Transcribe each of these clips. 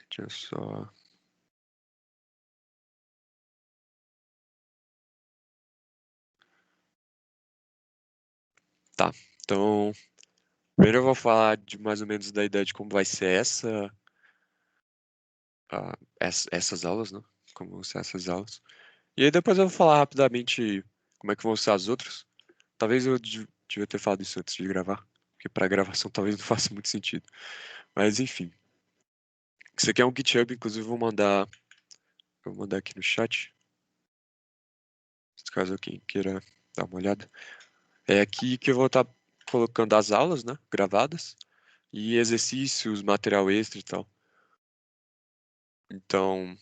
Deixa eu só... Tá, então... Primeiro eu vou falar de mais ou menos da ideia de como vai ser essas aulas, né? Como vão ser essas aulas. E aí depois eu vou falar rapidamente como é que vão ser as outras. Talvez eu devia ter falado isso antes de gravar, porque para gravação talvez não faça muito sentido. Mas enfim. Isso aqui é um GitHub, inclusive eu vou mandar aqui no chat, caso alguém queira dar uma olhada. É aqui que eu vou estar colocando as aulas, né, gravadas, e exercícios, material extra e tal. Então,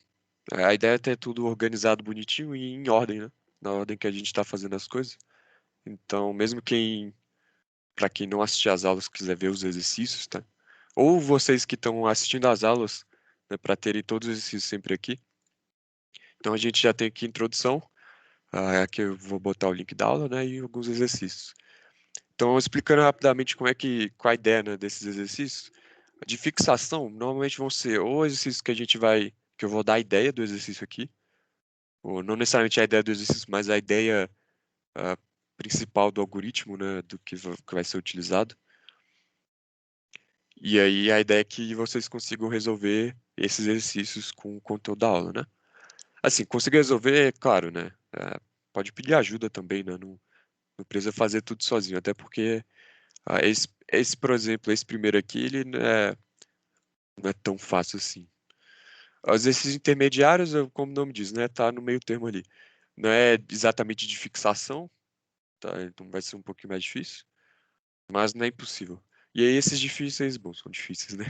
a ideia é ter tudo organizado bonitinho e em ordem, né? Na ordem que a gente está fazendo as coisas. Então, mesmo para quem não assistir às aulas, quiser ver os exercícios, tá? Ou vocês que estão assistindo às aulas, né, para terem todos os exercícios sempre aqui. Então, a gente já tem aqui a introdução. Aqui eu vou botar o link da aula, né, e alguns exercícios. Então, explicando rapidamente qual a ideia, né, desses exercícios. De fixação, normalmente vão ser ou exercícios que eu vou dar a ideia do exercício aqui, ou não necessariamente a ideia do exercício, mas a ideia ah, principal do algoritmo, né, do que vai ser utilizado. E aí a ideia é que vocês consigam resolver esses exercícios com o conteúdo da aula, né? Assim, conseguir resolver, claro, né? Pode pedir ajuda também, né? Não precisa fazer tudo sozinho, até porque por exemplo, esse primeiro aqui, ele não é tão fácil assim. Os exercícios intermediários, como o nome diz, né? Tá no meio termo ali. Não é exatamente de fixação, tá? Então vai ser um pouquinho mais difícil, mas não é impossível. E aí esses difíceis, bom, são difíceis, né?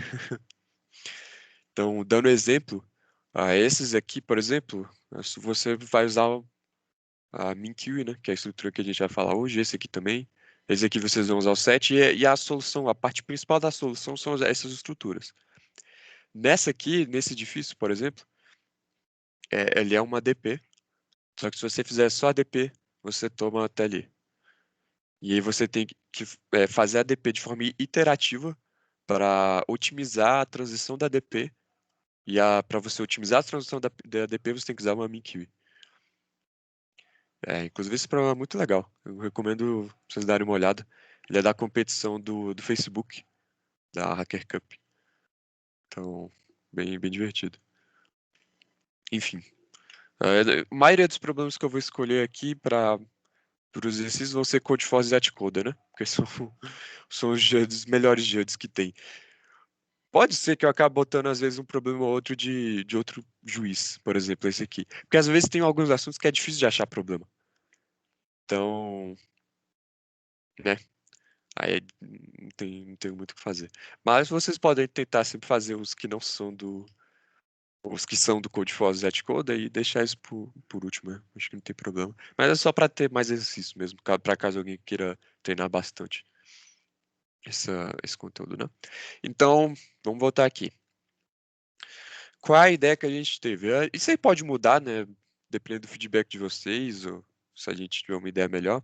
Então, dando exemplo, esses aqui, por exemplo, se você vai usar a MinQueue, né? Que é a estrutura que a gente vai falar hoje, esse aqui também. Esse aqui vocês vão usar o set e a solução, a parte principal da solução são essas estruturas. Nessa aqui, nesse difícil, por exemplo, ele é uma ADP. Só que se você fizer só ADP, você toma até ali. E aí você tem que fazer a ADP de forma iterativa para otimizar a transição da ADP. E para você otimizar a transição da ADP, você tem que usar uma MinQueue. Inclusive, esse programa é muito legal. Eu recomendo vocês darem uma olhada. Ele é da competição do Facebook, da Hacker Cup. Então, bem divertido. Enfim, a maioria dos problemas que eu vou escolher aqui para os exercícios vão ser Codeforce e Zcoder, né? Porque são os judges, melhores judges que tem. Pode ser que eu acabe botando, às vezes, um problema ou outro de outro juiz, por exemplo, esse aqui. Porque às vezes tem alguns assuntos que é difícil de achar problema. Então, né? Aí não tem muito o que fazer. Mas vocês podem tentar sempre fazer os que são do Codeforce e Zcoder e deixar isso por último, né? Acho que não tem problema. Mas é só para ter mais exercício mesmo, para caso alguém queira treinar bastante esse conteúdo, né? Então, vamos voltar aqui. Qual é a ideia que a gente teve? Isso aí pode mudar, né? Dependendo do feedback de vocês, ou se a gente tiver uma ideia melhor.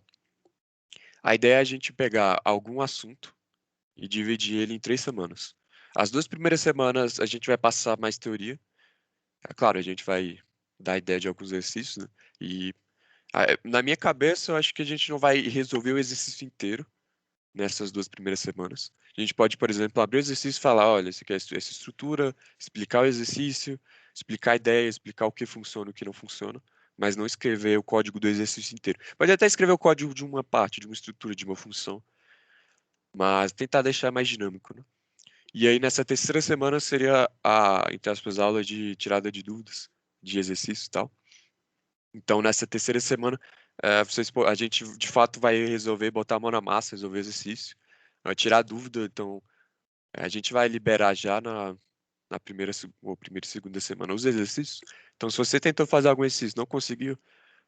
A ideia é a gente pegar algum assunto e dividir ele em 3 semanas. As 2 primeiras semanas a gente vai passar mais teoria. É claro, a gente vai dar ideia de alguns exercícios, né? E na minha cabeça eu acho que a gente não vai resolver o exercício inteiro nessas 2 primeiras semanas. A gente pode, por exemplo, abrir o exercício e falar, olha, essa aqui é essa estrutura, explicar o exercício, explicar a ideia, explicar o que funciona e o que não funciona, mas não escrever o código do exercício inteiro. Pode até escrever o código de uma parte, de uma estrutura, de uma função, mas tentar deixar mais dinâmico, né? E aí, nessa terceira semana, seria entre aspas, aula de tirada de dúvidas, de exercício e tal. Então, nessa terceira semana, a gente de fato vai resolver botar a mão na massa, resolver exercício, vai tirar dúvida. Então, a gente vai liberar já na primeira e segunda semana os exercícios. Então, se você tentou fazer algum exercício e não conseguiu,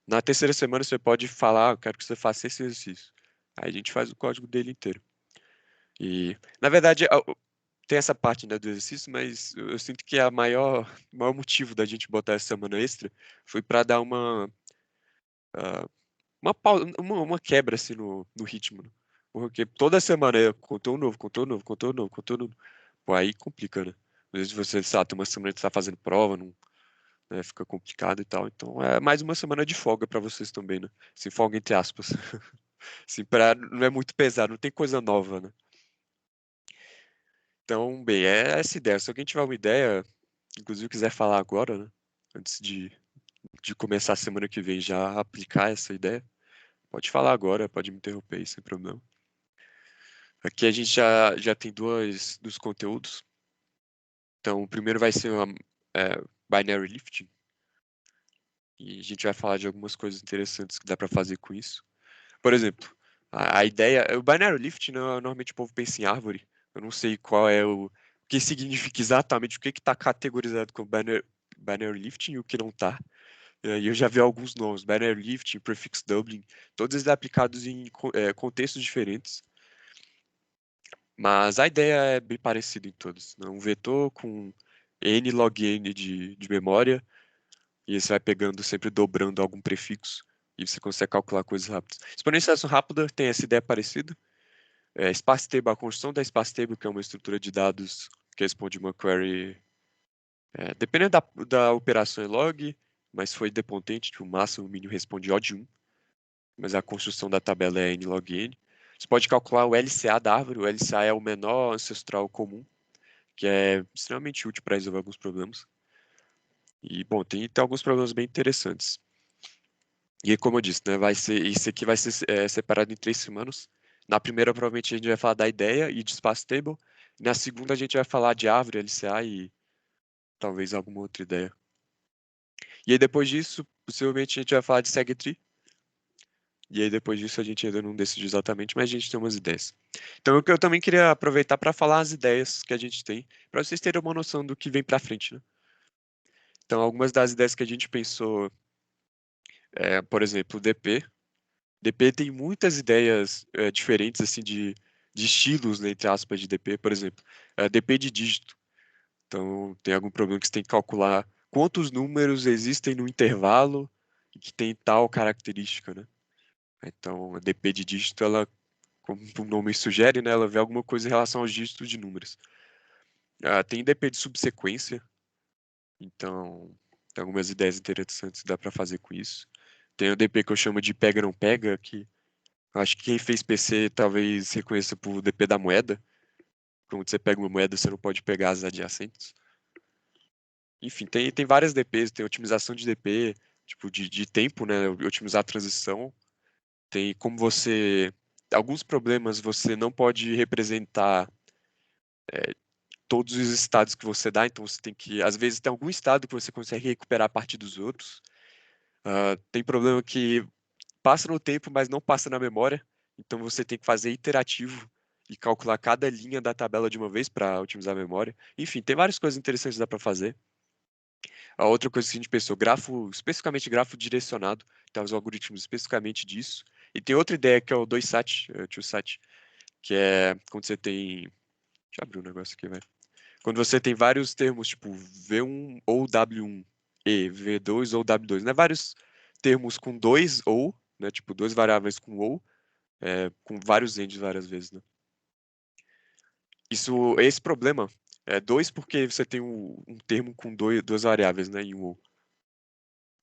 na terceira semana você pode falar, eu quero que você faça esse exercício. Aí a gente faz o código dele inteiro. E, na verdade, tem essa parte, né, do exercício, mas eu sinto que o maior motivo da gente botar essa semana extra foi para dar ah, uma quebra assim no ritmo, né? Porque toda semana é conteúdo novo, conteúdo novo, conteúdo novo, conteúdo novo. Pô, aí complica, né? Às vezes você, sei lá, tem uma semana que você tá fazendo prova, não, né, fica complicado e tal. Então é mais uma semana de folga para vocês também, né? Assim, folga entre aspas. Assim, não é muito pesado, não tem coisa nova, né? Então, bem, é essa ideia. Se alguém tiver uma ideia, inclusive quiser falar agora, né? Antes de começar a semana que vem já aplicar essa ideia, pode falar agora, pode me interromper aí, sem problema. Aqui a gente já tem dos conteúdos. Então, o primeiro vai ser Binary Lifting. E a gente vai falar de algumas coisas interessantes que dá para fazer com isso. Por exemplo, a ideia. O Binary Lifting, né, normalmente o povo pensa em árvore. Eu não sei qual é o que significa exatamente o que está categorizado como Binary Lifting e o que não está. E eu já vi alguns nomes: Binary Lifting, Prefix Doubling, todos eles aplicados em contextos diferentes. Mas a ideia é bem parecida em todos, né? Um vetor com n log n de memória, e você vai pegando, sempre dobrando algum prefixo, e você consegue calcular coisas rápidas. Exponenciação rápida tem essa ideia parecida. Sparse Table, a construção da Sparse Table, que é uma estrutura de dados que responde uma query, dependendo da operação em log, mas foi idempotente, tipo, o máximo, o mínimo responde O de 1, mas a construção da tabela é n log n. Você pode calcular o LCA da árvore. O LCA é o menor ancestral comum, que é extremamente útil para resolver alguns problemas. E, bom, tem alguns problemas bem interessantes. E, como eu disse, né, isso aqui vai ser separado em 3 semanas. Na primeira, provavelmente, a gente vai falar da ideia e de Sparse Table. Na segunda, a gente vai falar de árvore, LCA e talvez alguma outra ideia. E aí, depois disso, possivelmente, a gente vai falar de SegTree. E aí, depois disso, a gente ainda não decidiu exatamente, mas a gente tem umas ideias. Então, eu também queria aproveitar para falar as ideias que a gente tem, para vocês terem uma noção do que vem para frente, né? Então, algumas das ideias que a gente pensou, por exemplo, o DP. DP tem muitas ideias diferentes, assim, de estilos, né, entre aspas, de DP. Por exemplo, DP de dígito. Então, tem algum problema que você tem que calcular quantos números existem no intervalo e que tem tal característica, né? Então, a DP de dígito, ela, como o nome sugere, né, ela vê alguma coisa em relação aos dígitos de números. Tem DP de subsequência. Então, tem algumas ideias interessantes que dá para fazer com isso. Tem o DP que eu chamo de pega não pega, que acho que quem fez PC talvez reconheça por DP da moeda. Quando você pega uma moeda, você não pode pegar as adjacentes. Enfim, tem várias DPs, tem otimização de DP, tipo de tempo, né? Otimizar a transição. Tem como você. Alguns problemas você não pode representar todos os estados que você dá, então você tem que. Às vezes tem algum estado que você consegue recuperar a partir dos outros. Tem problema que passa no tempo, mas não passa na memória. Então você tem que fazer iterativo e calcular cada linha da tabela de uma vez para otimizar a memória. Enfim, tem várias coisas interessantes que dá para fazer. A outra coisa que a gente pensou, especificamente grafo direcionado, então os algoritmos especificamente disso. E tem outra ideia que é o 2SAT, two-SAT, que é quando você tem. Deixa eu abrir um negócio aqui, vai. Quando você tem vários termos, tipo V1 ou W1, e V2 ou W2, né? Vários termos com dois ou, né? Tipo, duas variáveis com ou, com vários ends várias vezes, né? Esse problema é dois porque você tem um termo com duas variáveis, né? Em um ou.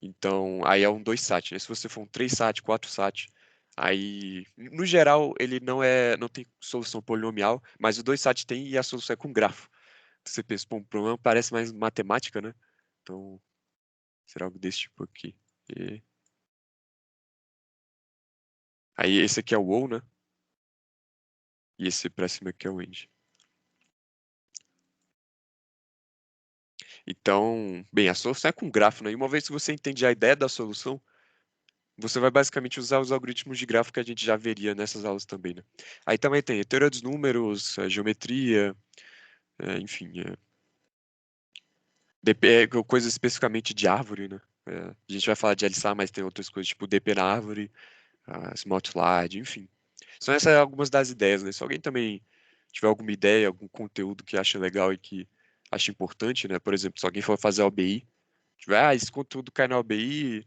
Então, aí é um 2SAT, né? Se você for um 3SAT, 4SAT, aí, no geral, ele não tem solução polinomial, mas o 2SAT tem e a solução é com grafo. Você pensa, pô, um problema parece mais matemática, né? Então, será algo desse tipo aqui. E... Aí esse aqui é o ou, né? E esse pra cima aqui é o end. Então, bem, a solução é com grafo, né? E uma vez que você entende a ideia da solução, você vai basicamente usar os algoritmos de grafo que a gente já veria nessas aulas também, né? Aí também tem a teoria dos números, a geometria, enfim, coisas especificamente de árvore, né? A gente vai falar de LSA, mas tem outras coisas, tipo DP na árvore, Smallslide, enfim. São essas algumas das ideias, né? Se alguém também tiver alguma ideia, algum conteúdo que acha legal e que acha importante, né? Por exemplo, se alguém for fazer OBI, tiver, esse conteúdo cai na OBI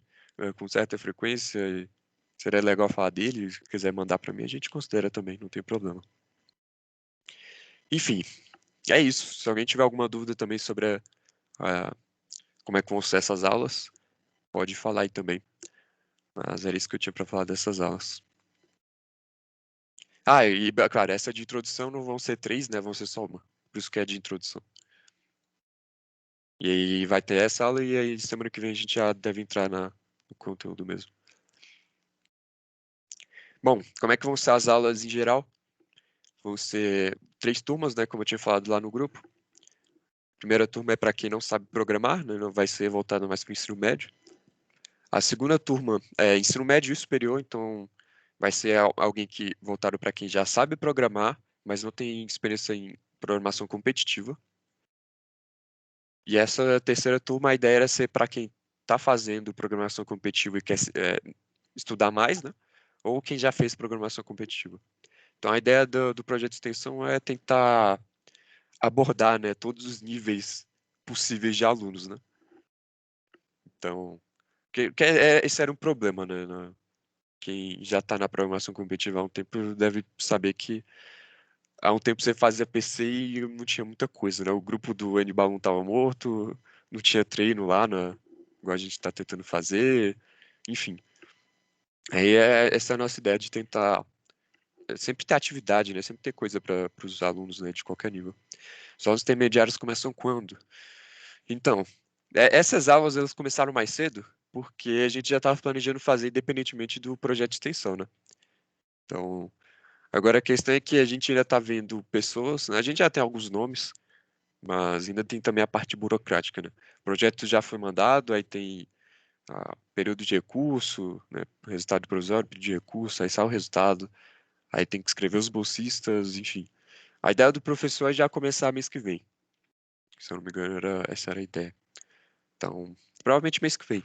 com certa frequência, seria legal falar dele, se quiser mandar para mim, a gente considera também, não tem problema. Enfim, É isso. Se alguém tiver alguma dúvida também sobre como é que vão ser essas aulas, pode falar aí também. Mas era isso que eu tinha para falar dessas aulas. Claro, essa de introdução não vão ser 3, né? Vão ser só uma. Por isso que é de introdução. E aí vai ter essa aula e aí semana que vem a gente já deve entrar no conteúdo mesmo. Bom, como é que vão ser as aulas em geral? Vão ser 3 turmas, né? Como eu tinha falado lá no grupo. Primeira turma é para quem não sabe programar, né? Não vai ser voltado mais para o ensino médio. A segunda turma é ensino médio e superior, então vai ser alguém que voltado para quem já sabe programar, mas não tem experiência em programação competitiva. E essa terceira turma, a ideia era ser para quem está fazendo programação competitiva e quer estudar mais, né? Ou quem já fez programação competitiva. Então a ideia do projeto de extensão é tentar abordar, né, todos os níveis possíveis de alunos, né? Então, esse era um problema, né? Quem já está na programação competitiva há um tempo deve saber que há um tempo você fazia PC e não tinha muita coisa, né? O grupo do N-Ball não estava morto, não tinha treino lá, né? Igual a gente está tentando fazer, enfim. Aí essa é a nossa ideia de tentar sempre ter atividade, né? Sempre ter coisa para os alunos, né? De qualquer nível. Só os intermediários começam quando? Então, essas aulas elas começaram mais cedo porque a gente já estava planejando fazer independentemente do projeto de extensão, né? Então, agora a questão é que a gente ainda está vendo pessoas, né? A gente já tem alguns nomes, mas ainda tem também a parte burocrática, né? O projeto já foi mandado, aí tem período de recurso, né? Resultado provisório, pedido de recurso, aí sai o resultado, aí tem que escrever os bolsistas, enfim. A ideia do professor é já começar mês que vem. Se eu não me engano, essa era a ideia. Então, provavelmente mês que vem.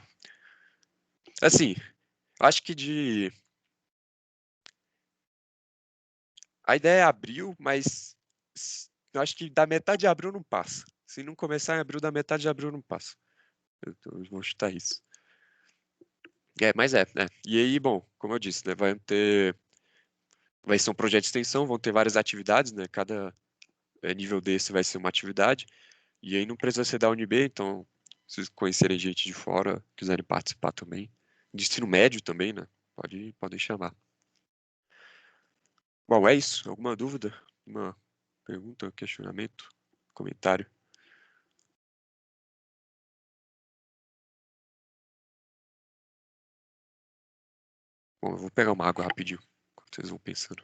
Assim, acho que a ideia é abril, mas eu acho que da metade de abril não passa. Se não começar em abril, da metade de abril não passa. Eu vou chutar isso. Mas né? E aí, bom, como eu disse, né? Vai ser um projeto de extensão, vão ter várias atividades, né? Cada nível desse vai ser uma atividade. E aí não precisa ser da UNB, então, se vocês conhecerem gente de fora, quiserem participar também. De ensino médio também, né? Podem chamar. Bom, é isso. Alguma dúvida? Uma pergunta, questionamento, comentário? Bom, eu vou pegar uma água rapidinho, enquanto vocês vão pensando.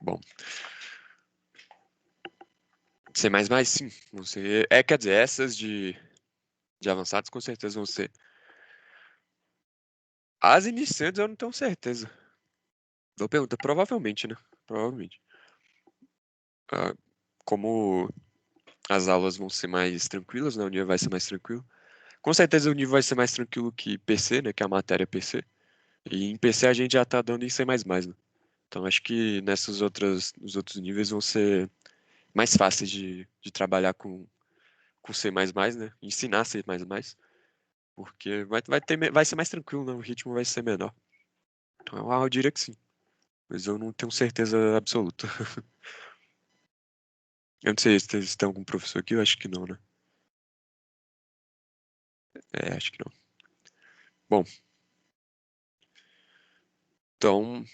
Bom, C++, sim. Vão ser... quer dizer, essas de avançados com certeza vão ser. As iniciantes eu não tenho certeza. Boa pergunta, provavelmente, né? Provavelmente. Ah, como as aulas vão ser mais tranquilas, né? O nível vai ser mais tranquilo. Com certeza o nível vai ser mais tranquilo que PC, né? Que é a matéria PC. E em PC a gente já tá dando em C++, né? Então acho que nos outros níveis vão ser mais fáceis de trabalhar com C++, né? Ensinar C++, porque vai ser mais tranquilo, né? O ritmo vai ser menor. Então eu diria que sim, mas eu não tenho certeza absoluta. Eu não sei se tem algum professor aqui, eu acho que não, né? Acho que não. Bom, então,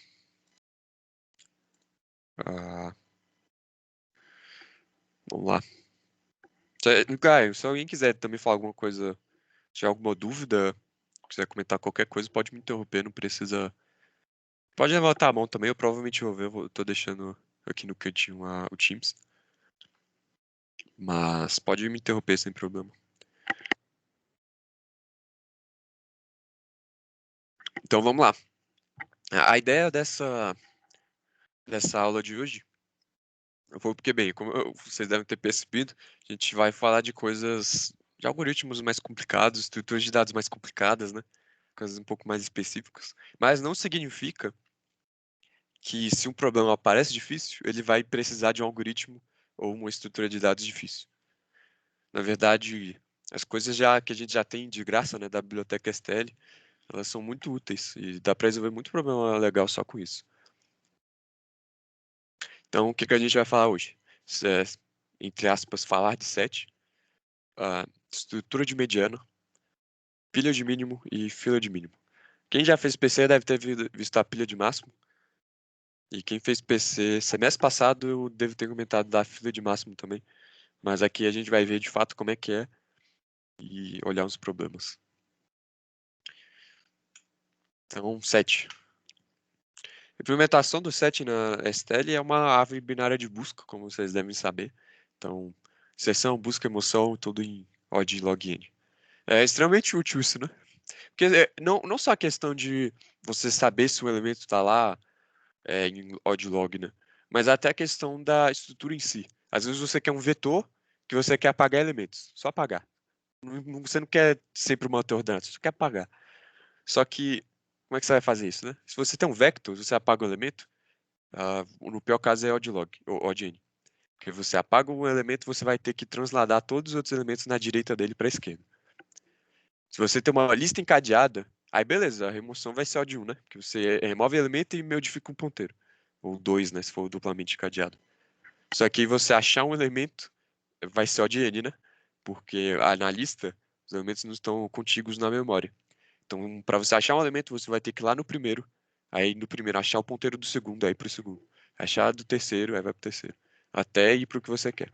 ah, vamos lá. Se alguém quiser também falar alguma coisa, se tiver alguma dúvida, quiser comentar qualquer coisa, pode me interromper, não precisa. Pode levantar a mão também, eu provavelmente vou ver, tô deixando aqui no cantinho o Teams. Mas pode me interromper sem problema. Então vamos lá. A ideia dessa aula de hoje Eu vou porque, bem, vocês devem ter percebido, a gente vai falar de coisas, de algoritmos mais complicados, estruturas de dados mais complicadas, né? Coisas um pouco mais específicas. Mas não significa que se um problema parece difícil, ele vai precisar de um algoritmo ou uma estrutura de dados difícil. Na verdade, as coisas já que a gente já tem de graça, né, da biblioteca STL, elas são muito úteis e dá para resolver muito problema legal só com isso. Então, o que que a gente vai falar hoje? Isso é, entre aspas, falar de set, a estrutura de mediano, pilha de mínimo e fila de mínimo. Quem já fez PC deve ter visto a pilha de máximo. E quem fez PC semestre passado, eu devo ter comentado da fila de máximo também. Mas aqui a gente vai ver de fato como é que é e olhar os problemas. Então, set. A implementação do set na STL é uma árvore binária de busca, como vocês devem saber. Então, seção, busca, emoção, tudo em odd log n. É extremamente útil isso, né? Porque não só a questão de você saber se o elemento está lá em odd log, né? Mas até a questão da estrutura em si. Às vezes você quer um vetor que você quer apagar elementos. Só apagar. Você não quer sempre manter ordenado, você só quer apagar. Só que, como é que você vai fazer isso, né? Se você tem um vector, você apaga o elemento, no pior caso é odd log, ou odd n. Porque você apaga um elemento, você vai ter que transladar todos os outros elementos na direita dele para a esquerda. Se você tem uma lista encadeada, aí beleza, a remoção vai ser odd 1, né? Porque você remove o elemento e modifica um ponteiro. Ou dois, né? Se for duplamente encadeado. Só que você achar um elemento vai ser odd n, né? Porque na lista, os elementos não estão contíguos na memória. Então, para você achar um elemento, você vai ter que ir lá no primeiro. Aí no primeiro achar o ponteiro do segundo, aí pro segundo. Achar do terceiro, aí vai pro terceiro. Até ir pro que você quer.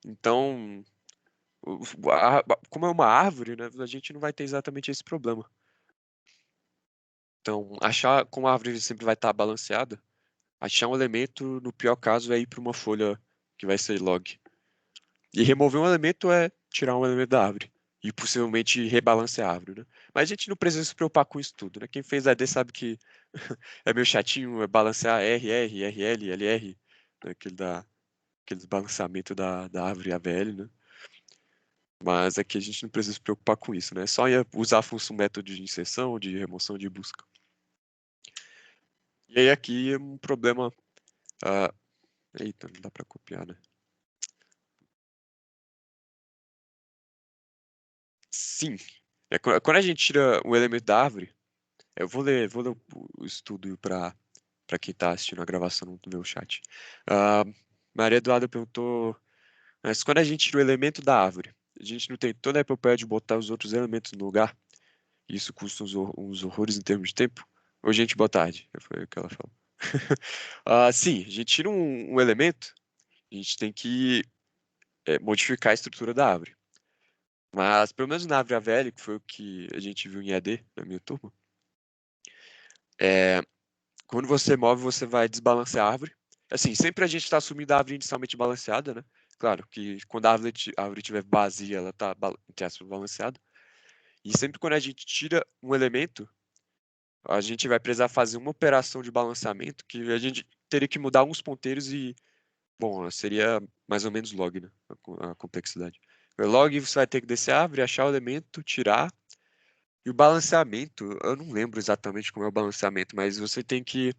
Então, como é uma árvore, né, a gente não vai ter exatamente esse problema. Então, achar como a árvore sempre vai estar balanceada, achar um elemento, no pior caso, é ir para uma folha que vai ser log. E remover um elemento é tirar um elemento da árvore. E possivelmente rebalancear a árvore, né? Mas a gente não precisa se preocupar com isso tudo, né? Quem fez AD sabe que é meio chatinho balancear R, R, RL, LR, né? Aquele balanceamento da árvore AVL, né? Mas aqui a gente não precisa se preocupar com isso, né? É só usar a função método de inserção, de remoção, de busca. E aí aqui é um problema. ah, Eita, não dá para copiar, né? Sim. Quando a gente tira um elemento da árvore, eu vou ler o estudo para quem está assistindo a gravação no meu chat. Ah, Maria Eduarda perguntou, mas quando a gente tira o elemento da árvore, a gente não tem toda a epopeia de botar os outros elementos no lugar? Isso custa uns horrores em termos de tempo? Ou gente, boa tarde. Foi o que ela falou. Sim, a gente tira um elemento, a gente tem que modificar a estrutura da árvore. Mas, pelo menos na árvore AVL, que foi o que a gente viu em EAD, na minha turma, é, quando você move, você vai desbalancear a árvore. Assim, sempre a gente está assumindo a árvore inicialmente balanceada, né? Claro que quando a árvore tiver vazia, ela está, entre aspas, balanceada. E sempre quando a gente tira um elemento, a gente vai precisar fazer uma operação de balanceamento que a gente teria que mudar alguns ponteiros e, bom, seria mais ou menos log, né? A complexidade. O log você vai ter que descer a árvore, achar o elemento, tirar. E o balanceamento, eu não lembro exatamente como é o balanceamento, mas você tem que.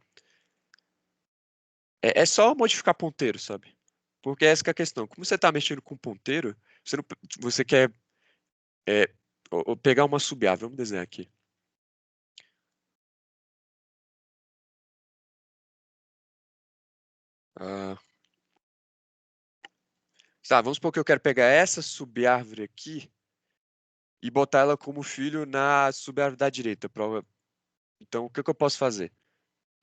É só modificar ponteiro, sabe? Porque essa que é a questão. Como você está mexendo com ponteiro, você quer é, pegar uma sub-árvore. Vamos desenhar aqui. Ah, tá, vamos supor que eu quero pegar essa sub-árvore aqui e botar ela como filho na sub-árvore da direita. Então, o que eu posso fazer?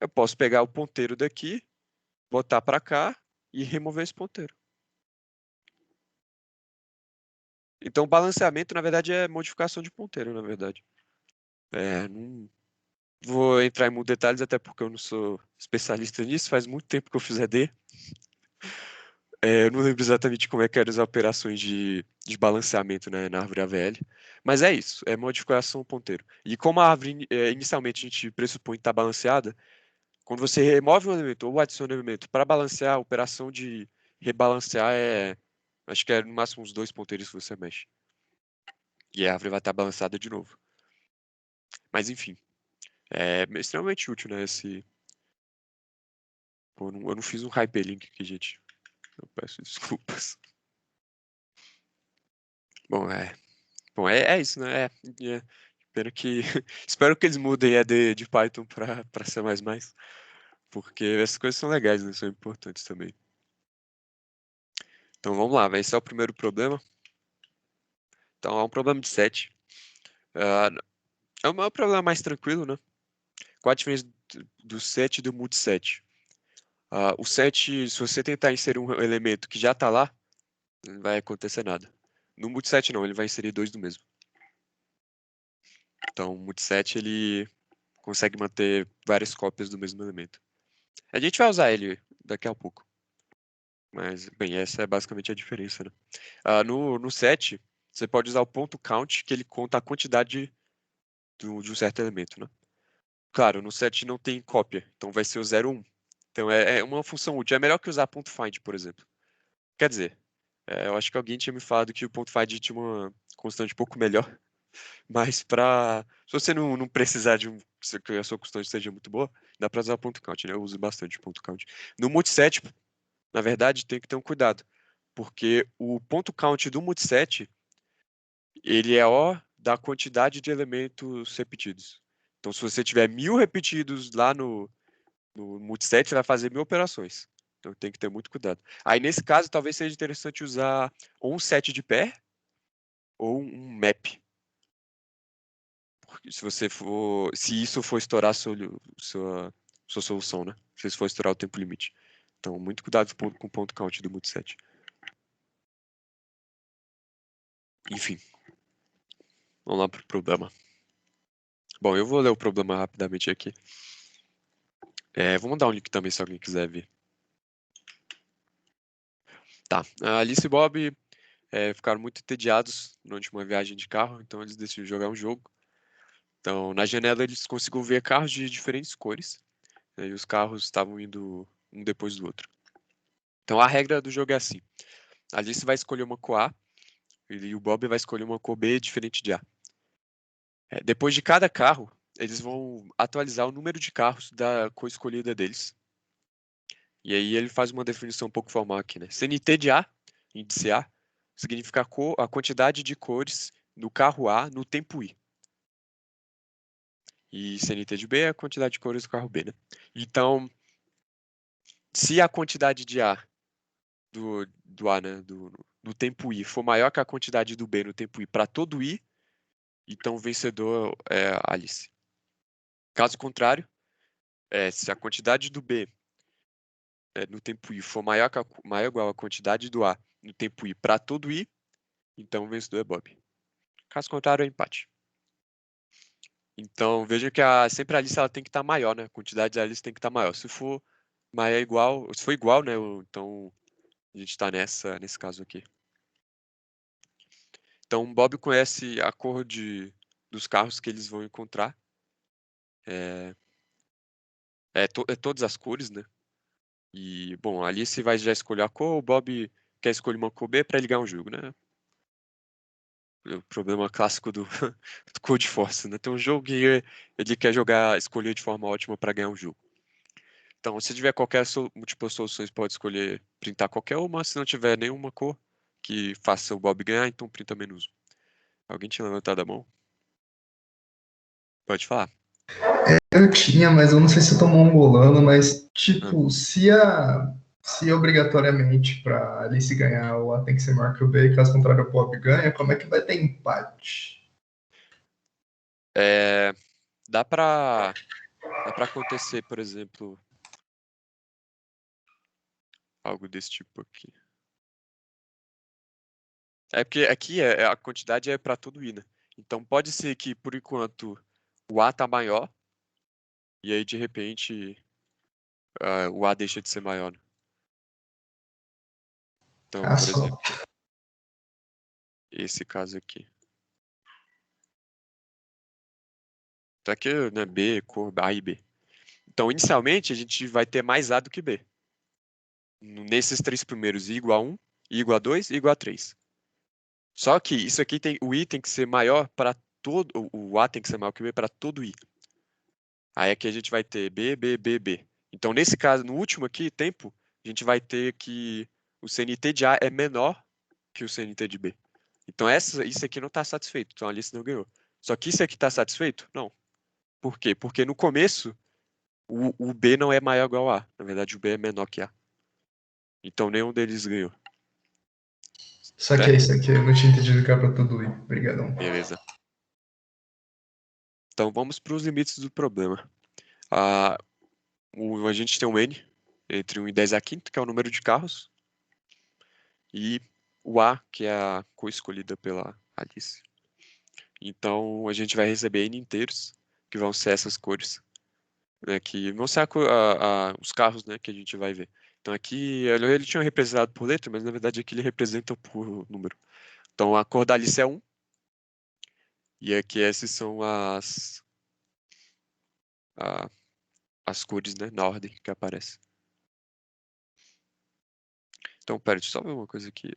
Eu posso pegar o ponteiro daqui, botar para cá e remover esse ponteiro. Então, balanceamento, na verdade, é modificação de ponteiro, na verdade. Não vou entrar em muitos detalhes, até porque eu não sou especialista nisso, faz muito tempo que eu fiz ED. Eu não lembro exatamente como é que eram as operações de balanceamento, né, na árvore AVL, mas é isso, é modificação ponteiro. E como a árvore, inicialmente, a gente pressupõe que está balanceada, Quando você remove um elemento ou adiciona um elemento para balancear, a operação de rebalancear acho que é no máximo uns 2 ponteiros que você mexe. E a árvore vai estar balançada de novo. Mas enfim, é extremamente útil, né? Pô, eu não fiz um hyperlink aqui, gente. Eu peço desculpas. Bom, é isso, né? Espero que, espero que eles mudem a de Python para C++, porque essas coisas são legais, né? São importantes também. Então vamos lá, esse é o primeiro problema. Então é um problema de set. É um problema mais tranquilo, né? Qual a diferença do set e do multiset? O set, se você tentar inserir um elemento que já está lá, não vai acontecer nada. No multiset não, ele vai inserir dois do mesmo. Então o multiset ele consegue manter várias cópias do mesmo elemento. A gente vai usar ele daqui a pouco. Mas, bem, essa é basicamente a diferença, né? No set, você pode usar o ponto count, que ele conta a quantidade de um certo elemento, né? Claro, no set não tem cópia, então vai ser o 0, 1. Então é uma função útil. É melhor que usar ponto find, por exemplo. Quer dizer, eu acho que alguém tinha me falado que o ponto find tinha uma constante um pouco melhor, mas se você não precisar que a sua constante seja muito boa, dá para usar o ponto count, né? Eu uso bastante o ponto count. No multiset, na verdade, tem que ter um cuidado, porque o ponto count do multiset, ele é O da quantidade de elementos repetidos. Então, se você tiver 1000 repetidos lá no multiset, vai fazer 1000 operações. Então, tem que ter muito cuidado. Aí, nesse caso, talvez seja interessante usar ou um set de pair ou um map. Porque se isso for estourar sua solução, né? Se isso for estourar o tempo limite. Então, muito cuidado com o ponto count do multiset. Enfim, vamos lá para o problema. Bom, eu vou ler o problema rapidamente aqui. Vou mandar um link também se alguém quiser ver. Tá, a Alice e Bob ficaram muito entediados durante uma viagem de carro, então eles decidiram jogar um jogo. Então, na janela eles conseguiram ver carros de diferentes cores, né, e os carros estavam indo um depois do outro. Então, a regra do jogo é assim: a Alice vai escolher uma cor A e o Bob vai escolher uma cor B diferente de A. Depois de cada carro, eles vão atualizar o número de carros da cor escolhida deles. E aí ele faz uma definição um pouco formal aqui, né? CNT de A, índice A, significa a quantidade de cores do carro A no tempo I. E CNT de B é a quantidade de cores do carro B, né? Então, se a quantidade de A do A, né, do tempo I for maior que a quantidade do B no tempo I para todo I, então o vencedor é a Alice. Caso contrário, se a quantidade do B no tempo I for maior ou igual à quantidade do A no tempo I para todo I, então o vencedor é Bob. Caso contrário, é empate. Então, veja que sempre a lista ela tem que estar maior, né? A quantidade da lista tem que estar maior. Se for maior igual, se for igual, né? Então, a gente está nesse caso aqui. Então, Bob conhece a cor dos carros que eles vão encontrar. Todas as cores, né? E, bom, a Alice vai já escolher a cor, o Bob quer escolher uma cor B para ele ganhar um jogo, né? O problema clássico do Code Force, né? Tem um jogo que ele quer escolher de forma ótima para ganhar um jogo. Então, se tiver qualquer múltiplas soluções, pode escolher printar qualquer uma. Se não tiver nenhuma cor que faça o Bob ganhar, então printa menos um. Alguém tinha levantado a mão? Pode falar. Eu tinha, mas eu não sei se eu tô mongolando, mas Ah, tipo, se obrigatoriamente para Alice ganhar o A tem que ser maior que o B, e caso contrário o Bob ganha, como é que vai ter empate? é, dá pra acontecer, por exemplo, algo desse tipo aqui. É porque aqui a quantidade é para todo I, né? Então pode ser que, por enquanto, o A tá maior, e aí de repente o A deixa de ser maior, né? Então, Ah, por só. exemplo, esse caso aqui. Então aqui, né, B, cor A e B. Então, inicialmente, a gente vai ter mais A do que B. Nesses três primeiros, I igual a 1, I igual a 2, I igual a 3. Só que isso aqui o I tem que ser maior para todo, o A tem que ser maior que o B para todo I. Aí aqui a gente vai ter B, B, B, B. Então, nesse caso, no último aqui, tempo, a gente vai ter que o CNT de A é menor que o CNT de B. Então, isso aqui não está satisfeito. Então, a Alice não ganhou. Só que isso aqui está satisfeito? Não. Por quê? Porque no começo, o B não é maior ou igual a A. Na verdade, o B é menor que A. Então, nenhum deles ganhou. Saquei, Certo? saquei. Eu não tinha entendido que era pra tudo ir. Obrigadão. Beleza. Então, vamos para os limites do problema. A, a gente tem um N entre 1 e 10 a quinta, que é o número de carros, e o A, que é a cor escolhida pela Alice. Então, a gente vai receber N inteiros, que vão ser essas cores, né, que vão ser os carros, né, que a gente vai ver. Então, aqui, ele tinha representado por letra, mas na verdade aqui ele representa por número. Então, a cor da Alice é 1, e aqui essas são a- as cores, né, na ordem que aparece. Então, pera, deixa eu só ver uma coisa aqui.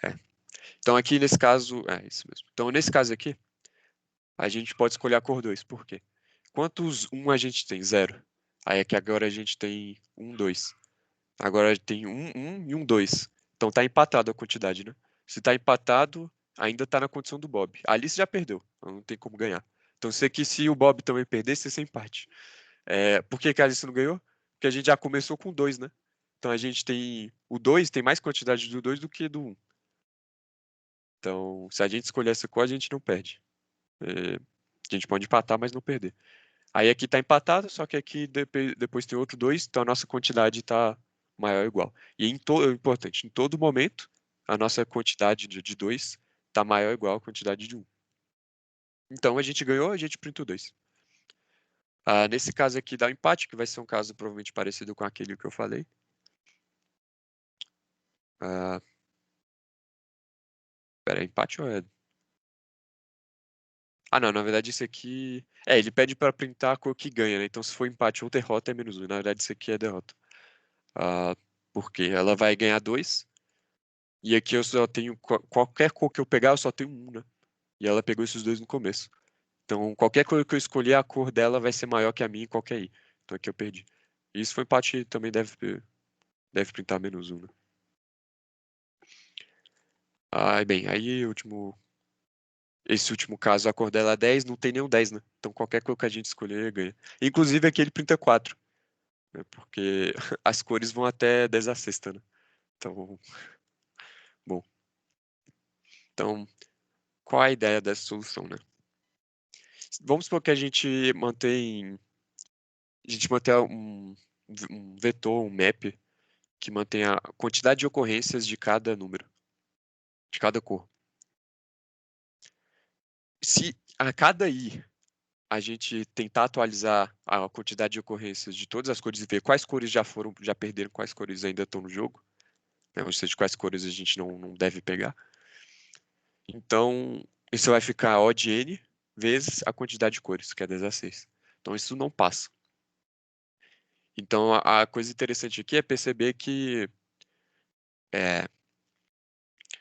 É. Então, aqui nesse caso, é isso mesmo. Então, nesse caso aqui, a gente pode escolher a cor 2. Por quê? Quantos 1 a gente tem? Zero. Aí aqui agora a gente tem 1, 2. Agora tem 1, 1 e 1, 2. Então tá empatado a quantidade, né? Se tá empatado, ainda tá na condição do Bob. A Alice já perdeu, então não tem como ganhar. Então se aqui, se o Bob também perdesse, ia ser empate. Por que que a Alice não ganhou? Porque a gente já começou com 2, né? Então a gente tem. O 2 tem mais quantidade do 2 do que do 1. Então, se a gente escolher essa cor, a gente não perde. A gente pode empatar, mas não perder. Aí aqui está empatado, só que aqui depois tem outro 2, então a nossa quantidade está maior ou igual. E é importante, em todo momento, a nossa quantidade de 2 está maior ou igual à quantidade de 1. Então a gente ganhou, a gente printou 2. Nesse caso aqui dá um empate, que vai ser um caso provavelmente parecido com aquele que eu falei. Pera, é empate ou é... Não, na verdade isso aqui... ele pede para printar a cor que ganha, né? Então se for empate ou derrota é -1. Na verdade isso aqui é derrota. Ah, porque ela vai ganhar 2. E aqui eu só tenho. Qualquer cor que eu pegar, eu só tenho um, né? E ela pegou esses dois no começo. Então, qualquer cor que eu escolher, a cor dela vai ser maior que a minha em qualquer I. Então aqui eu perdi. E isso foi empate, também deve printar -1, né? Bem, aí esse último caso, a cor dela é 10, não tem nenhum 10, né? Então qualquer cor que a gente escolher ganha. Inclusive aqui ele printa 4, né? Porque as cores vão até 10 a sexta, né? Então, bom. Então, qual a ideia dessa solução, né? Vamos supor que a gente mantém um vetor, um map, que mantém a quantidade de ocorrências de cada número, de cada cor. Se a cada i a gente tentar atualizar a quantidade de ocorrências de todas as cores e ver quais cores já perderam, quais cores ainda estão no jogo, né, ou seja, quais cores a gente não deve pegar, então isso vai ficar O de n vezes a quantidade de cores, que é 16. Então isso não passa. Então a coisa interessante aqui é perceber que é,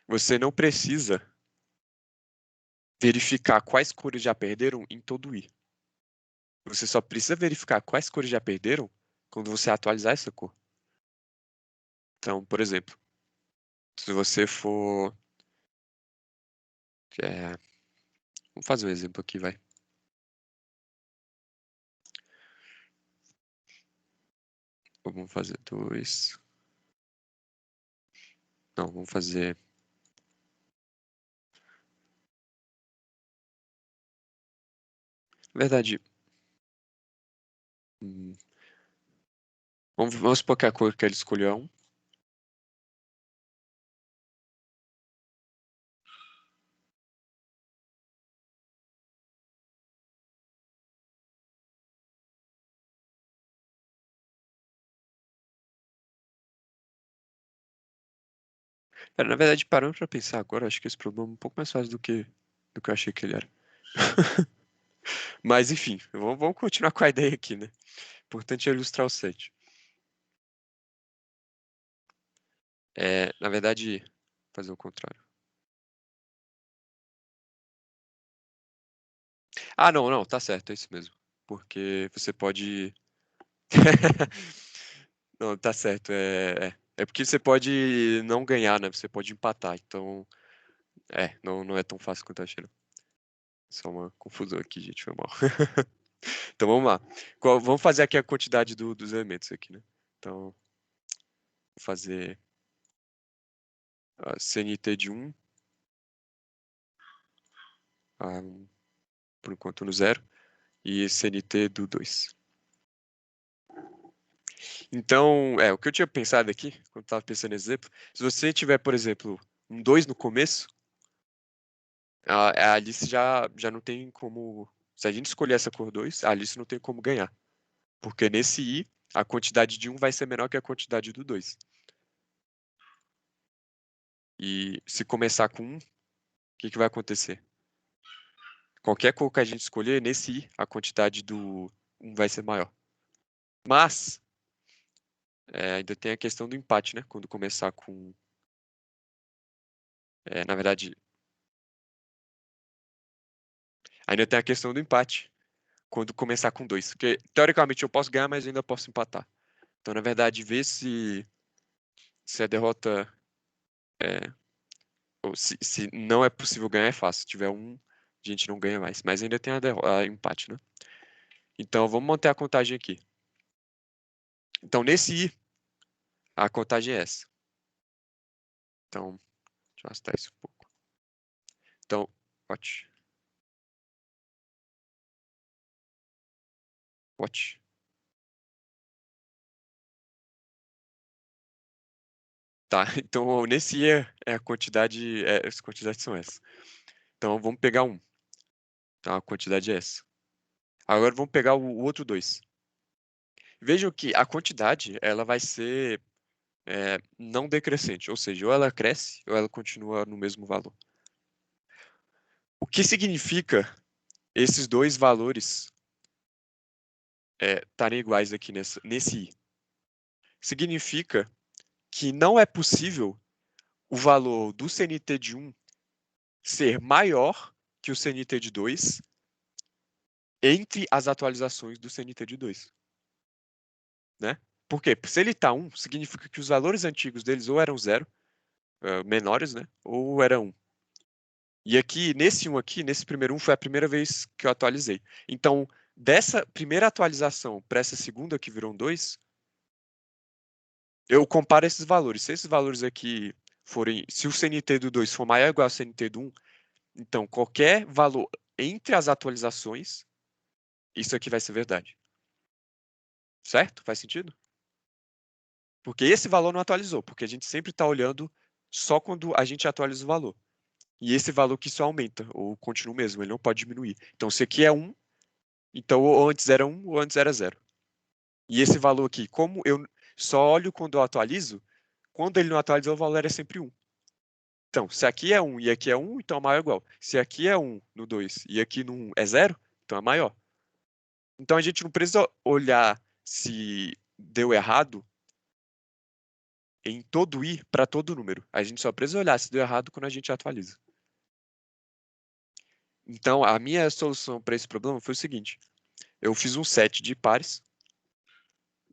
você não precisa verificar quais cores já perderam em todo o i. Você só precisa verificar quais cores já perderam quando você atualizar essa cor. Então, por exemplo, se você for. é, Vamos fazer um exemplo aqui, vai. Vamos fazer dois. Não, vamos fazer. Na verdade. hum, vamos supor que a cor que ele escolheu é 1. Na verdade, parando pra pensar agora, acho que esse problema é um pouco mais fácil do que do que eu achei que ele era. Mas, enfim, vamos continuar com a ideia aqui, né? Importante é ilustrar o set. Na verdade, fazer o contrário. Ah, não, tá certo, é isso mesmo. Porque você pode... Não, tá certo, é porque você pode não ganhar, né? Você pode empatar, então... não é tão fácil quanto eu achei, não. Só uma confusão aqui, gente, foi mal. Então, vamos lá. Vamos fazer aqui a quantidade dos elementos aqui, né? Então, vou fazer a CNT de 1, por enquanto no 0, e CNT do 2. Então, o que eu tinha pensado aqui, quando estava pensando nesse exemplo, se você tiver, por exemplo, um 2 no começo, a Alice já não tem como... Se a gente escolher essa cor 2, a Alice não tem como ganhar. Porque nesse I, a quantidade de 1 vai ser menor que a quantidade do 2. E se começar com 1, o que vai acontecer? Qualquer cor que a gente escolher, nesse I, a quantidade do 1 vai ser maior. Mas, ainda tem a questão do empate, né? Quando começar com... na verdade, ainda tem a questão do empate. Quando começar com 2. Porque, teoricamente, eu posso ganhar, mas eu ainda posso empatar. Então, na verdade, ver se a derrota... ou se não é possível ganhar é fácil. Se tiver 1, a gente não ganha mais. Mas ainda tem a empate, né? Então, vamos manter a contagem aqui. Então, nesse I, a contagem é essa. Então, deixa eu arrastar isso um pouco. Então, watch. Tá, então nesse I a quantidade, as quantidades são essas. Então, vamos pegar 1. Então, a quantidade é essa. Agora, vamos pegar o outro 2. Vejam que a quantidade ela vai ser não decrescente, ou seja, ou ela cresce ou ela continua no mesmo valor. O que significa esses dois valores estarem iguais aqui nesse I? Significa que não é possível o valor do CNT de 1 ser maior que o CNT de 2 entre as atualizações do CNT de 2. Né? Por quê? Se ele está 1, significa que os valores antigos deles ou eram 0, menores, né? Ou era 1. E aqui, nesse 1 aqui, nesse primeiro 1, foi a primeira vez que eu atualizei. Então, dessa primeira atualização para essa segunda que virou 2, eu comparo esses valores. Se esses valores aqui forem... Se o CNT do 2 for maior ou igual ao CNT do 1, então qualquer valor entre as atualizações, isso aqui vai ser verdade. Certo? Faz sentido? Porque esse valor não atualizou, porque a gente sempre está olhando só quando a gente atualiza o valor. E esse valor que só aumenta, ou continua o mesmo, ele não pode diminuir. Então, se aqui é 1, então ou antes era 1 ou antes era 0. E esse valor aqui, como eu só olho quando eu atualizo, quando ele não atualizou, o valor é sempre 1. Então, se aqui é 1 e aqui é 1, então é maior ou igual. Se aqui é 1 no 2 e aqui no 1 é 0, então é maior. Então, a gente não precisa olhar se deu errado em todo I para todo número. A gente só precisa olhar se deu errado quando a gente atualiza. Então, a minha solução para esse problema foi o seguinte. Eu fiz um set de pares.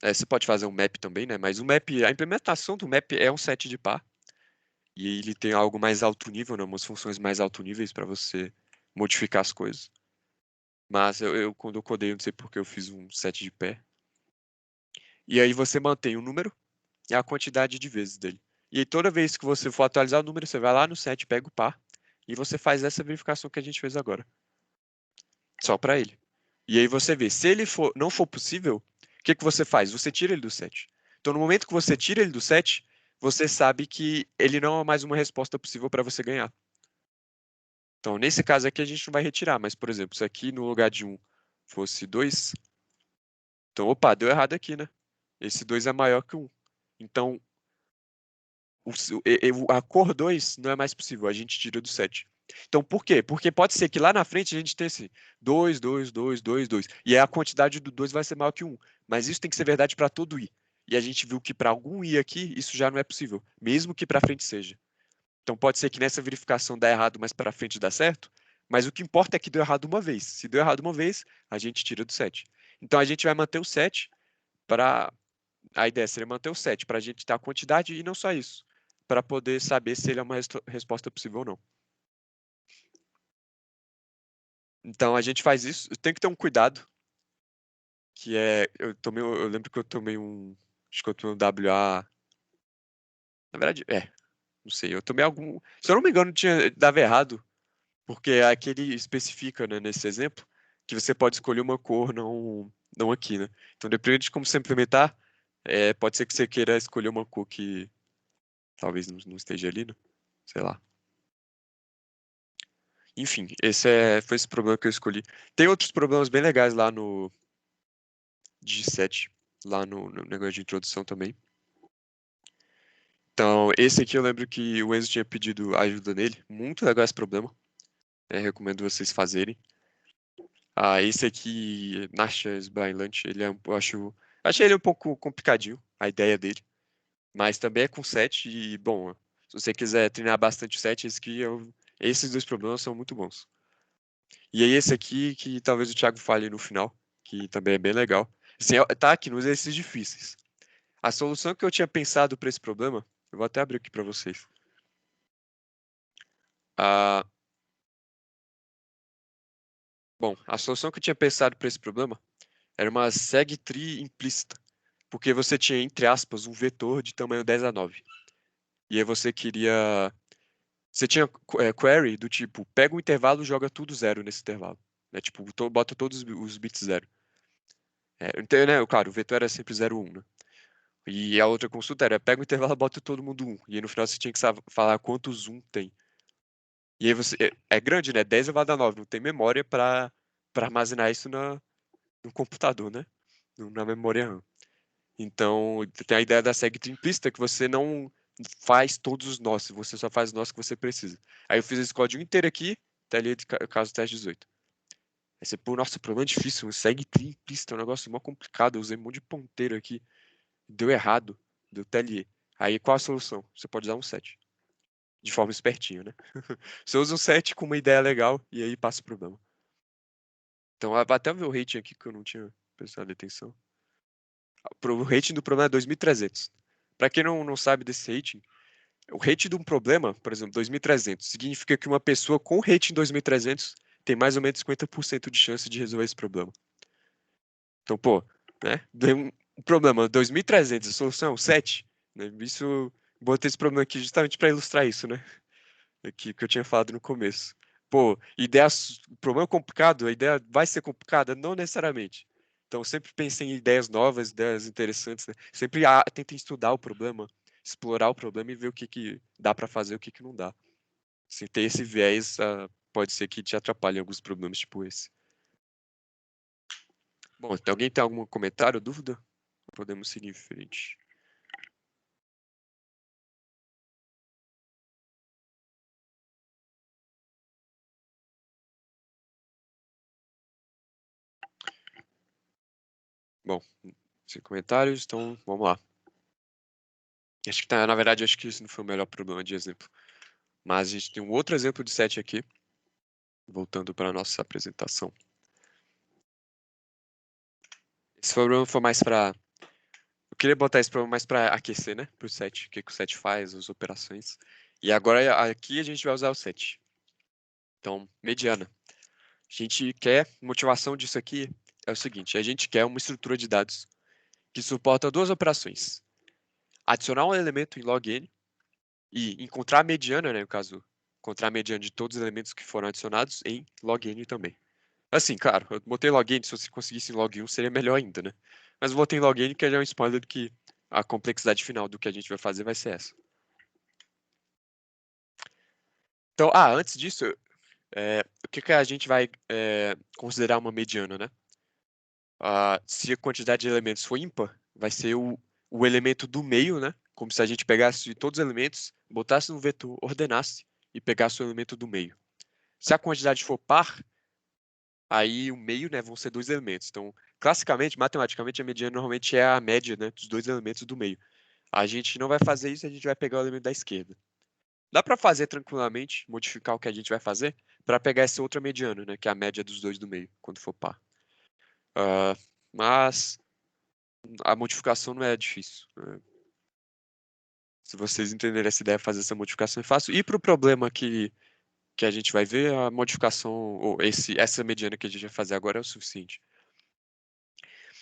Você pode fazer um map também, né? Mas a implementação do map é um set de par. E ele tem algo mais alto nível, né? Umas funções mais alto níveis para você modificar as coisas. Mas quando eu codei, eu não sei porque eu fiz um set de pair. E aí você mantém o número e a quantidade de vezes dele. E aí toda vez que você for atualizar o número, você vai lá no set, pega o par e você faz essa verificação que a gente fez agora. Só para ele. E aí você vê, se ele não for possível, o que você faz? Você tira ele do set. Então, no momento que você tira ele do set, você sabe que ele não é mais uma resposta possível para você ganhar. Então, nesse caso aqui, a gente não vai retirar. Mas, por exemplo, se aqui no lugar de 1 fosse 2, então, opa, deu errado aqui, né? Esse 2 é maior que 1. Então, a cor 2 não é mais possível, a gente tira do set. Então, por quê? Porque pode ser que lá na frente a gente tenha esse 2, 2, 2, 2, 2. E aí a quantidade do 2 vai ser maior que 1. Mas isso tem que ser verdade para todo i. E a gente viu que para algum i aqui, isso já não é possível. Mesmo que para frente seja. Então pode ser que nessa verificação dá errado, mas para frente dá certo. Mas o que importa é que deu errado uma vez. Se deu errado uma vez, a gente tira do 7. Então a gente vai manter o 7 para... A ideia seria manter o 7 para a gente ter a quantidade e não só isso. Para poder saber se ele é uma resposta possível ou não. Então a gente faz isso. Tem que ter um cuidado, que é, eu lembro que eu tomei um, acho que eu tomei um WA, na verdade, não sei, eu tomei algum, se eu não me engano, dava errado, porque aquele especifica, né, nesse exemplo, que você pode escolher uma cor, não aqui, né? Então, dependendo de como você implementar, pode ser que você queira escolher uma cor que talvez não esteja ali, né? Sei lá. Enfim, foi esse problema que eu escolhi. Tem outros problemas bem legais lá no G7, lá no negócio de introdução também. Então, esse aqui eu lembro que o Enzo tinha pedido ajuda nele. Muito legal esse problema. Recomendo vocês fazerem. Esse aqui, Nachas Brylant, ele achei ele um pouco complicadinho, a ideia dele. Mas também é com 7 e, bom, se você quiser treinar bastante o 7, esses dois problemas são muito bons. E aí esse aqui, que talvez o Thiago fale no final, que também é bem legal. Assim, tá aqui nos exercícios difíceis. A solução que eu tinha pensado para esse problema, eu vou até abrir aqui para vocês. Ah, bom, a solução que eu tinha pensado para esse problema era uma segue-tree implícita, porque você tinha, entre aspas, um vetor de tamanho 10 a 9. E aí você queria. Você tinha query do tipo, pega um intervalo e joga tudo zero nesse intervalo. Né? Tipo, bota todos os bits zero. Então, né, claro, o vetor era sempre 0, 1, né? E a outra consulta era, pega o intervalo e bota todo mundo 1. E aí no final você tinha que falar quantos 1 tem. E aí você. É grande, né? 10 elevado a 9. Não tem memória para armazenar isso no computador, né? Na memória RAM. Então, tem a ideia da segue implícita que você não faz todos os nós, você só faz os nós que você precisa. Aí eu fiz esse código inteiro aqui, tá ali de caso teste 18. Aí você, pô, nossa, o problema é difícil, um segue implícita é um negócio mó complicado, eu usei um monte de ponteiro aqui, deu errado, deu TLE. Aí qual a solução? Você pode usar um set, de forma espertinha, né? Você usa um set com uma ideia legal e aí passa o problema. Então, até ver o rating aqui que eu não tinha prestado atenção. O rating do problema é 2.300. Para quem não sabe desse rating, o rating de um problema, por exemplo, 2.300, significa que uma pessoa com rating 2.300 tem mais ou menos 50% de chance de resolver esse problema. Então, pô, né? Deu um problema 2.300, a solução é o 7. Né? Isso, botei esse problema aqui justamente para ilustrar isso, né? Aqui que eu tinha falado no começo. Pô, problema complicado, a ideia vai ser complicada? Não necessariamente. Então, sempre pensem em ideias novas, ideias interessantes, né? Sempre tentem estudar o problema, explorar o problema e ver o que dá para fazer e o que não dá. Se ter esse viés, pode ser que te atrapalhe em alguns problemas tipo esse. Bom, alguém tem algum comentário, dúvida? Podemos seguir em frente. Bom, sem comentários, então vamos lá. Acho que na verdade, acho que esse não foi o melhor problema de exemplo. Mas a gente tem um outro exemplo de set aqui, voltando para a nossa apresentação. Esse problema foi mais para... Eu queria botar esse problema mais para aquecer, né? Para o set, o que o set faz, as operações. E agora aqui a gente vai usar o set. Então, mediana. A gente quer, motivação disso aqui é o seguinte, a gente quer uma estrutura de dados que suporta duas operações. Adicionar um elemento em log n e encontrar a mediana, né, no caso, encontrar a mediana de todos os elementos que foram adicionados em log n também. Assim, claro, eu botei log n, se você conseguisse em log 1 seria melhor ainda, né? Mas eu botei log n que já é um spoiler do que a complexidade final do que a gente vai fazer vai ser essa. Então, antes disso, o que a gente vai considerar uma mediana, né? Se a quantidade de elementos for ímpar, vai ser o elemento do meio, né? Como se a gente pegasse todos os elementos, botasse no vetor, ordenasse e pegasse o elemento do meio. Se a quantidade for par, aí o meio, né, vão ser dois elementos. Então, classicamente, matematicamente, a mediana normalmente é a média, né, dos dois elementos do meio. A gente não vai fazer isso, a gente vai pegar o elemento da esquerda. Dá para fazer tranquilamente, modificar o que a gente vai fazer, para pegar essa outra mediana, né, que é a média dos dois do meio, quando for par. Mas a modificação não é difícil, né? Se vocês entenderem essa ideia, fazer essa modificação é fácil. E para o problema que a gente vai ver, a modificação, ou essa mediana que a gente vai fazer agora é o suficiente.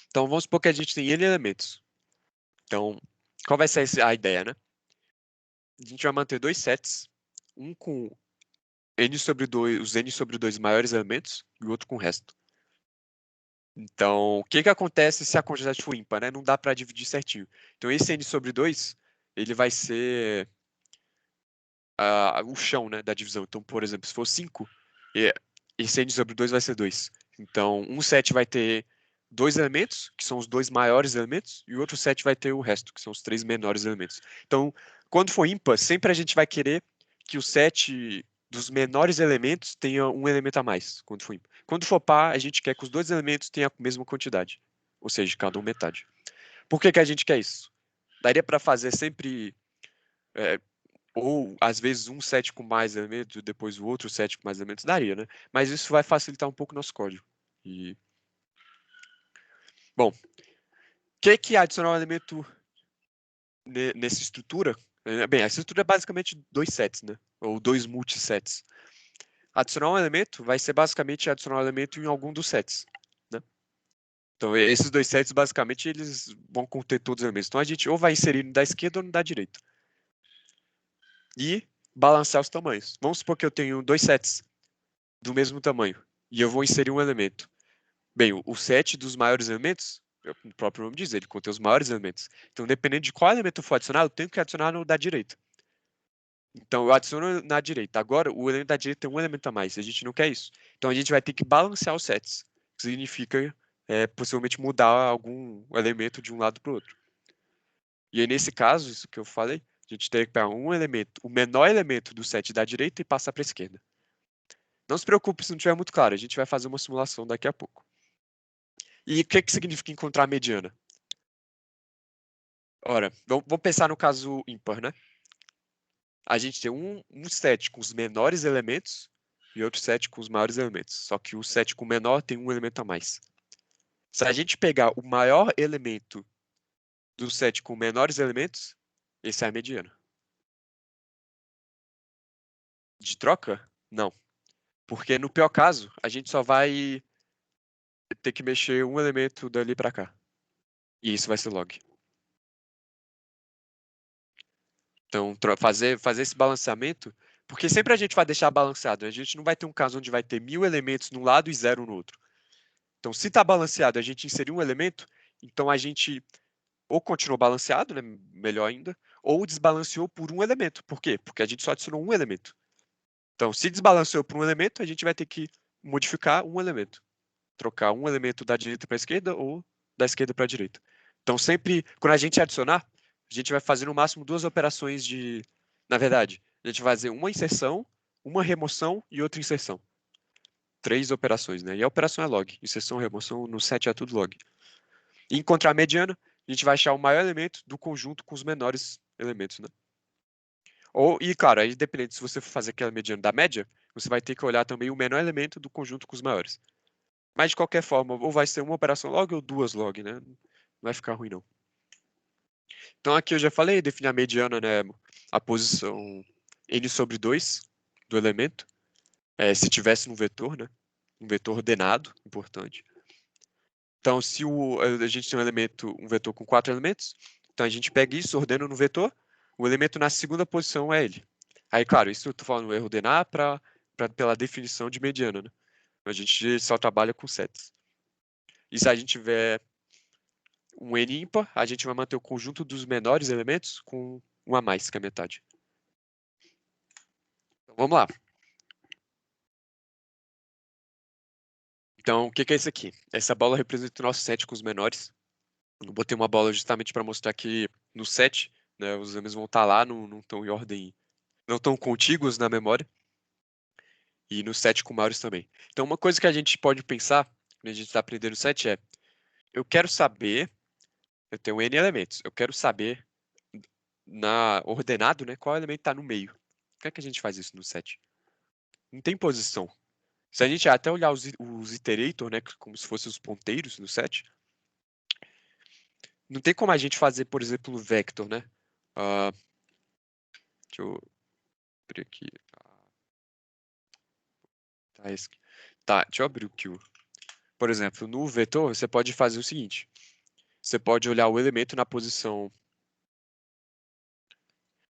Então, vamos supor que a gente tem N elementos. Então, qual vai ser a ideia, né? A gente vai manter dois sets, um com N sobre 2, os N sobre 2 maiores elementos, e o outro com o resto. Então, o que que acontece se a quantidade for ímpar, né? Não dá para dividir certinho. Então, esse N sobre 2, ele vai ser o chão, né, da divisão. Então, por exemplo, se for 5, esse N sobre 2 vai ser 2. Então, um set vai ter dois elementos, que são os dois maiores elementos, e o outro set vai ter o resto, que são os três menores elementos. Então, quando for ímpar, sempre a gente vai querer que o set dos menores elementos tenha um elemento a mais, quando for ímpar. Quando for par, a gente quer que os dois elementos tenham a mesma quantidade, ou seja, cada um metade. Por que que a gente quer isso? Daria para fazer sempre ou às vezes um set com mais elementos e depois o outro set com mais elementos, daria, né? Mas isso vai facilitar um pouco o nosso código. E, bom, o que é adicionar um elemento nessa estrutura? Bem, a estrutura é basicamente dois sets, né? Ou dois multisets. Adicionar um elemento vai ser basicamente adicionar um elemento em algum dos sets, né? Então, esses dois sets, basicamente, eles vão conter todos os elementos. Então, a gente ou vai inserir no da esquerda ou no da direita. E balancear os tamanhos. Vamos supor que eu tenho dois sets do mesmo tamanho e eu vou inserir um elemento. Bem, o set dos maiores elementos, o próprio nome diz, ele contém os maiores elementos. Então, dependendo de qual elemento for adicionado, eu tenho que adicionar no da direita. Então, eu adiciono na direita. Agora, o elemento da direita tem um elemento a mais. A gente não quer isso. Então, a gente vai ter que balancear os sets. Que significa, possivelmente, mudar algum elemento de um lado para o outro. E aí, nesse caso, isso que eu falei, a gente teria que pegar um elemento, o menor elemento do set da direita e passar para a esquerda. Não se preocupe se não estiver muito claro. A gente vai fazer uma simulação daqui a pouco. E o que significa encontrar a mediana? Ora, vamos pensar no caso ímpar, né? A gente tem um set com os menores elementos e outro set com os maiores elementos. Só que o set com o menor tem um elemento a mais. Se a gente pegar o maior elemento do set com menores elementos, esse é a mediana. De troca? Não. Porque no pior caso, a gente só vai ter que mexer um elemento dali para cá. E isso vai ser log. Então, fazer esse balanceamento, porque sempre a gente vai deixar balanceado. A gente não vai ter um caso onde vai ter 1000 elementos num lado e 0 no outro. Então, se está balanceado, a gente inseriu um elemento, então a gente ou continuou balanceado, né, melhor ainda, ou desbalanceou por um elemento. Por quê? Porque a gente só adicionou um elemento. Então, se desbalanceou por um elemento, a gente vai ter que modificar um elemento. Trocar um elemento da direita para a esquerda ou da esquerda para a direita. Então, sempre, quando a gente adicionar, a gente vai fazer no máximo duas operações de. Na verdade, a gente vai fazer uma inserção, uma remoção e outra inserção. Três operações, né? E a operação é log. Inserção, remoção, no set é tudo log. E encontrar a mediana, a gente vai achar o maior elemento do conjunto com os menores elementos, né? E claro, aí dependendo se você for fazer aquela mediana da média, você vai ter que olhar também o menor elemento do conjunto com os maiores. Mas de qualquer forma, ou vai ser uma operação log ou duas log, né? Não vai ficar ruim, não. Então aqui eu já falei, definir a mediana, né? A posição n sobre 2 do elemento. Se tivesse um vetor, né? Um vetor ordenado, importante. Então, se a gente tem um vetor com 4 elementos, então a gente pega isso, ordena no vetor, o elemento na segunda posição é ele. Aí, claro, isso eu estou falando ordenar pela definição de mediana, né? A gente só trabalha com sets. E se a gente tiver um n ímpar, a gente vai manter o conjunto dos menores elementos com um a mais, que é a metade. Então, vamos lá. Então, o que é isso aqui? Essa bola representa o nosso set com os menores. Eu botei uma bola justamente para mostrar que no set, né, os elementos vão estar lá, não estão em ordem, não estão contíguos na memória. E no set com maiores também. Então, uma coisa que a gente pode pensar, quando a gente está aprendendo set, é: eu quero saber, eu tenho N elementos, eu quero saber, ordenado, né, qual elemento está no meio. Como é que a gente faz isso no set? Não tem posição. Se a gente até olhar os iterator, né, como se fossem os ponteiros no set, não tem como a gente fazer, por exemplo, o vector, né? Deixa eu abrir aqui. Tá, deixa eu abrir o Q. Por exemplo, no vetor, você pode fazer o seguinte. Você pode olhar o elemento na posição...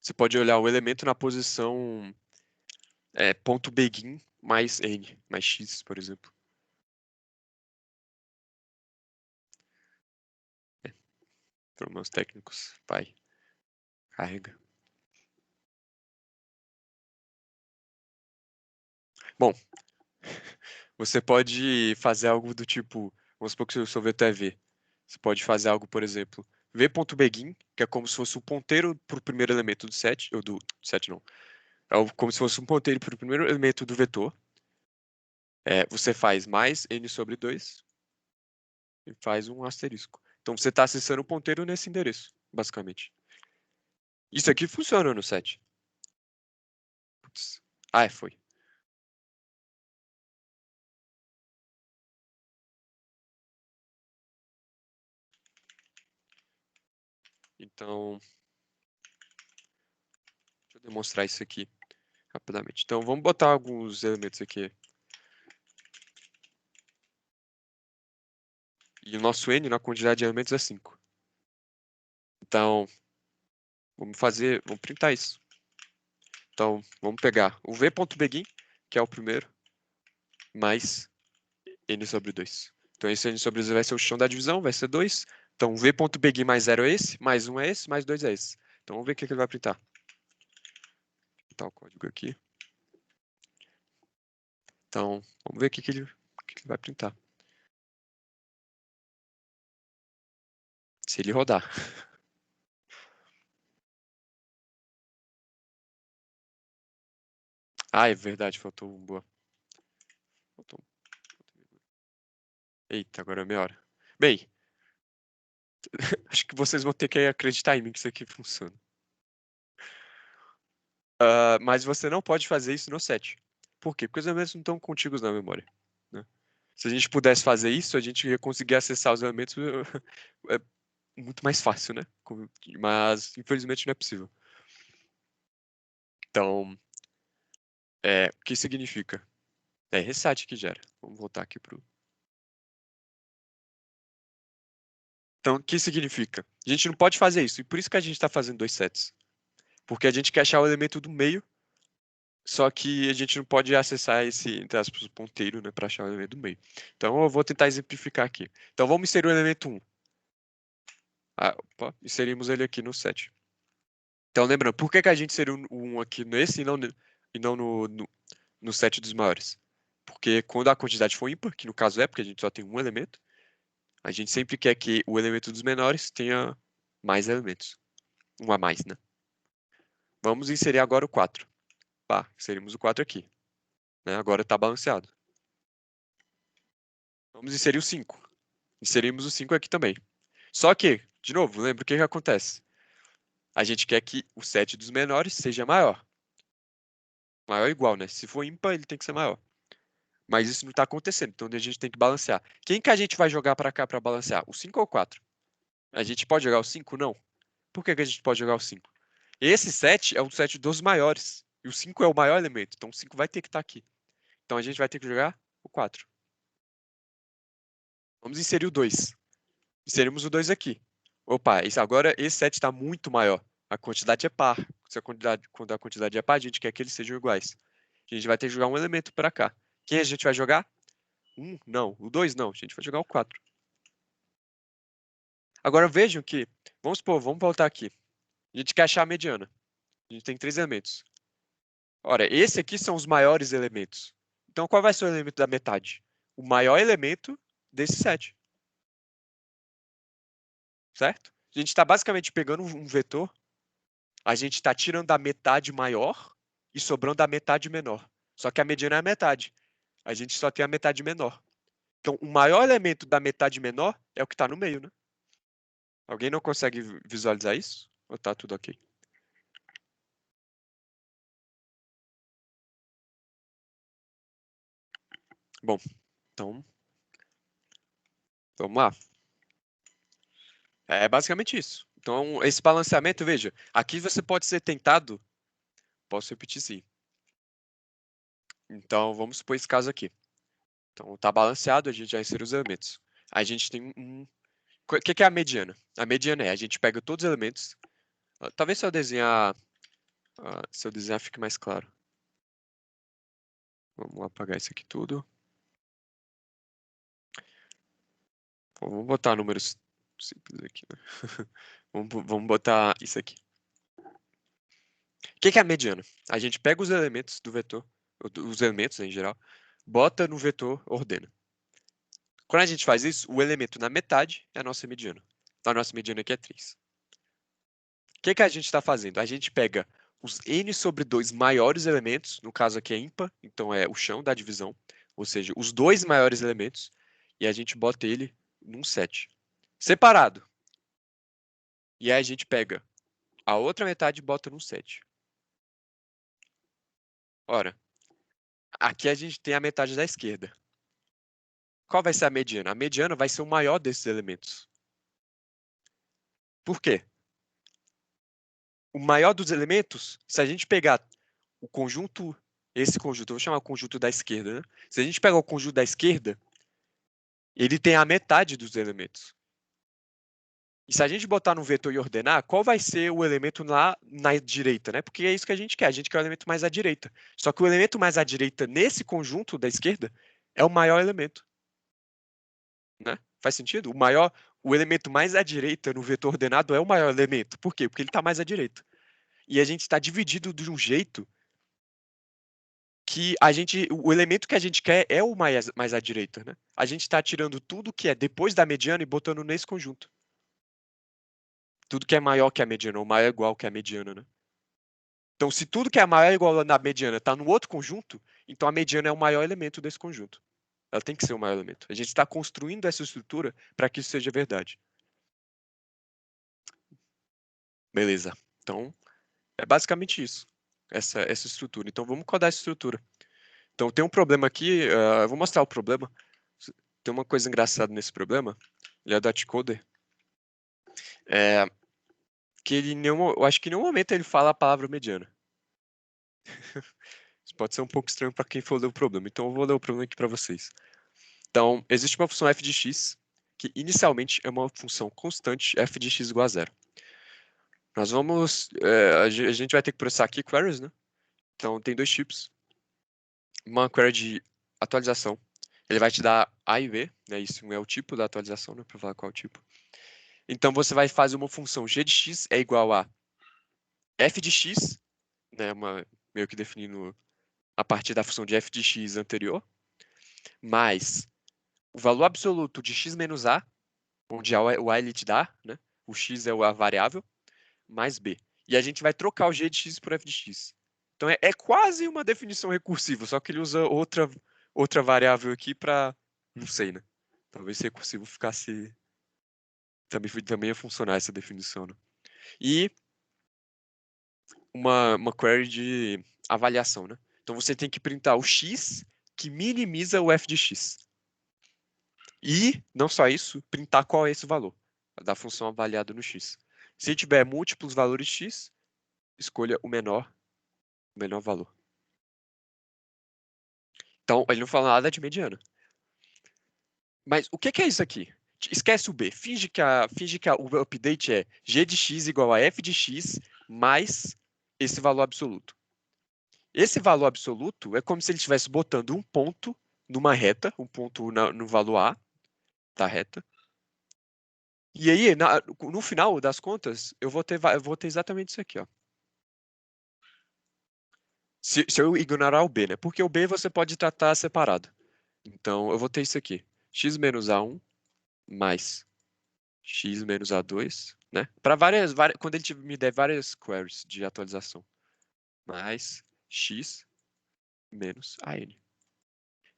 Você pode olhar o elemento na posição ponto begin mais n, mais x, por exemplo. Problemas técnicos. Vai. Carrega. Bom, você pode fazer algo do tipo... Vamos supor que o seu vetor é v. Você pode fazer algo, por exemplo, v.begin, que é como se fosse um ponteiro para o primeiro elemento do set, ou do set não. Como se fosse um ponteiro para o primeiro elemento do vetor. Você faz mais n sobre 2 e faz um asterisco. Então você está acessando o ponteiro nesse endereço, basicamente. Isso aqui funciona no set. Putz. Foi. Então, deixa eu demonstrar isso aqui rapidamente. Então, vamos botar alguns elementos aqui. E o nosso n na quantidade de elementos é 5. Então, vamos printar isso. Então, vamos pegar o v.begin, que é o primeiro, mais n sobre 2. Então, esse n sobre 2 vai ser o chão da divisão, vai ser 2. Então, v.begin mais 0 é esse, mais 1 é esse, mais 2 é esse. Então, vamos ver o que ele vai printar. Vou botar o código aqui. Então, vamos ver o que ele vai printar. Se ele rodar. É verdade, faltou um boa. Eita, agora é meia hora. Bem, acho que vocês vão ter que acreditar em mim que isso aqui funciona. Mas você não pode fazer isso no set. Por quê? Porque os elementos não estão contíguos na memória, né? Se a gente pudesse fazer isso, a gente ia conseguir acessar os elementos muito mais fácil, né? Mas, infelizmente, não é possível. Então, o que significa? É reset que gera. Vamos voltar aqui pro... Então, o que significa? A gente não pode fazer isso. E por isso que a gente está fazendo 2 sets. Porque a gente quer achar o elemento do meio, só que a gente não pode acessar esse, entre aspas, ponteiro, né, para achar o elemento do meio. Então, eu vou tentar exemplificar aqui. Então, vamos inserir o elemento 1. Inserimos ele aqui no set. Então, lembrando, por que a gente inseriu o 1 aqui nesse e não no set dos maiores? Porque quando a quantidade for ímpar, que no caso é porque a gente só tem um elemento, a gente sempre quer que o elemento dos menores tenha mais elementos. Um a mais, né? Vamos inserir agora o 4. Inserimos o 4 aqui. Né? Agora está balanceado. Vamos inserir o 5. Inserimos o 5 aqui também. Só que, de novo, lembra o que acontece? A gente quer que o set dos menores seja maior. Maior ou igual, né? Se for ímpar, ele tem que ser maior. Mas isso não está acontecendo, então a gente tem que balancear. Quem que a gente vai jogar para cá para balancear? O 5 ou o 4? A gente pode jogar o 5? Não. Por que a gente pode jogar o 5? Esse set é o set dos maiores. E o 5 é o maior elemento. Então o 5 vai ter que estar aqui. Então a gente vai ter que jogar o 4. Vamos inserir o 2. Inserimos o 2 aqui. Opa, agora esse set está muito maior. A quantidade é par. Quando a quantidade é par, a gente quer que eles sejam iguais. A gente vai ter que jogar um elemento para cá. Quem a gente vai jogar? 1? Não. O 2 não. A gente vai jogar o 4. Agora vejam que, vamos supor, vamos voltar aqui. A gente quer achar a mediana. A gente tem 3 elementos. Ora, esse aqui são os maiores elementos. Então, qual vai ser o elemento da metade? O maior elemento desse set. Certo? A gente está basicamente pegando um vetor, a gente está tirando da metade maior e sobrando da metade menor. Só que a mediana é a metade. A gente só tem a metade menor. Então, o maior elemento da metade menor é o que está no meio, né? Alguém não consegue visualizar isso? Ou tá tudo ok? Bom, então, vamos lá. É basicamente isso. Então, esse balanceamento, veja, aqui você pode ser tentado, posso repetir sim. Então, vamos supor esse caso aqui. Então, está balanceado, a gente já inseriu os elementos. A gente tem um... O que é a mediana? A mediana é, a gente pega todos os elementos. Talvez se eu desenhar fique mais claro. Vamos apagar isso aqui tudo. Vamos botar números simples aqui, né? Vamos botar isso aqui. O que é a mediana? A gente pega os elementos do vetor, os elementos em geral, bota no vetor, ordena. Quando a gente faz isso, o elemento na metade é a nossa mediana. Então, a nossa mediana aqui é 3. O que a gente está fazendo? A gente pega os n sobre 2 maiores elementos, no caso aqui é ímpar, então é o chão da divisão, ou seja, os 2 maiores elementos, e a gente bota ele num set. Separado. E aí a gente pega a outra metade e bota num set. Ora, aqui a gente tem a metade da esquerda. Qual vai ser a mediana? A mediana vai ser o maior desses elementos. Por quê? O maior dos elementos, se a gente pegar o conjunto, esse conjunto, eu vou chamar o conjunto da esquerda, né? Se a gente pegar o conjunto da esquerda, ele tem a metade dos elementos. E se a gente botar no vetor e ordenar, qual vai ser o elemento lá na direita, né? Porque é isso que a gente quer o elemento mais à direita. Só que o elemento mais à direita nesse conjunto da esquerda é o maior elemento. Né? Faz sentido? O elemento mais à direita no vetor ordenado é o maior elemento. Por quê? Porque ele está mais à direita. E a gente está dividido de um jeito que o elemento que a gente quer é o mais à direita, né? A gente está tirando tudo que é depois da mediana e botando nesse conjunto. Tudo que é maior que a mediana, ou maior ou igual que a mediana, né? Então, se tudo que é maior ou igual na mediana está no outro conjunto, então a mediana é o maior elemento desse conjunto. Ela tem que ser o maior elemento. A gente está construindo essa estrutura para que isso seja verdade. Beleza. Então, é basicamente isso, essa estrutura. Então, vamos codar essa estrutura. Então, tem um problema aqui, eu vou mostrar o problema. Tem uma coisa engraçada nesse problema, ele é do Hotcoder, que eu acho que em nenhum momento ele fala a palavra mediana. Isso pode ser um pouco estranho para quem for ler o problema, então eu vou ler o problema aqui para vocês. Então, existe uma função f de x, que inicialmente é uma função constante f de x igual a zero. Nós vamos, a gente vai ter que processar aqui queries, né? Então, tem dois tipos. Uma query de atualização. Ele vai te dar A e B, né? Isso é o tipo da atualização, né? Para falar qual é o tipo. Então, você vai fazer uma função g de x é igual a f de x, né? Meio que definindo a partir da função de f de x anterior, mais o valor absoluto de x menos a, onde o a ele te dá, né? O x é a variável, mais b. E a gente vai trocar o g de x por f de x. Então, é quase uma definição recursiva, só que ele usa outra variável aqui para, não sei, né? Talvez se recursivo ficasse, também ia funcionar essa definição, né? E uma query de avaliação, né? Então, você tem que printar o x que minimiza o f de x. E, não só isso, printar qual é esse valor da função avaliada no x. Se tiver múltiplos valores x, escolha o menor valor. Então, ele não fala nada de mediana. Mas o que é isso aqui? Esquece o b. Finge que o update é g de x igual a f de x mais esse valor absoluto. Esse valor absoluto é como se ele estivesse botando um ponto numa reta, um ponto no valor A da reta. E aí, no final das contas, eu vou ter exatamente isso aqui, ó. Se eu ignorar o b, né? Porque o b você pode tratar separado. Então, eu vou ter isso aqui. X menos A1 mais x menos A2, né? Para quando ele me der várias queries de atualização. Mais x menos AN.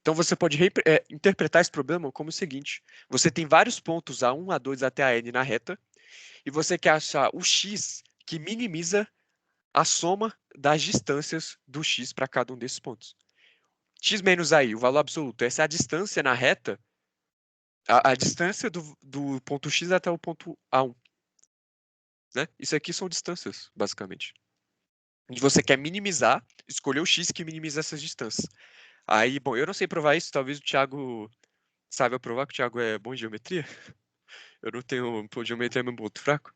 Então você pode interpretar esse problema como o seguinte: você tem vários pontos A1, A2 até AN na reta, e você quer achar o x que minimiza a soma das distâncias do x para cada um desses pontos. X menos AI, o valor absoluto, essa é a distância na reta, a distância do ponto X até o ponto A1. Né? Isso aqui são distâncias, basicamente. E você quer minimizar, escolher o X que minimiza essas distâncias. Aí, bom, eu não sei provar isso, talvez o Thiago saiba provar, que o Thiago é bom em geometria. Eu não tenho, pô, geometria é meu ponto fraco.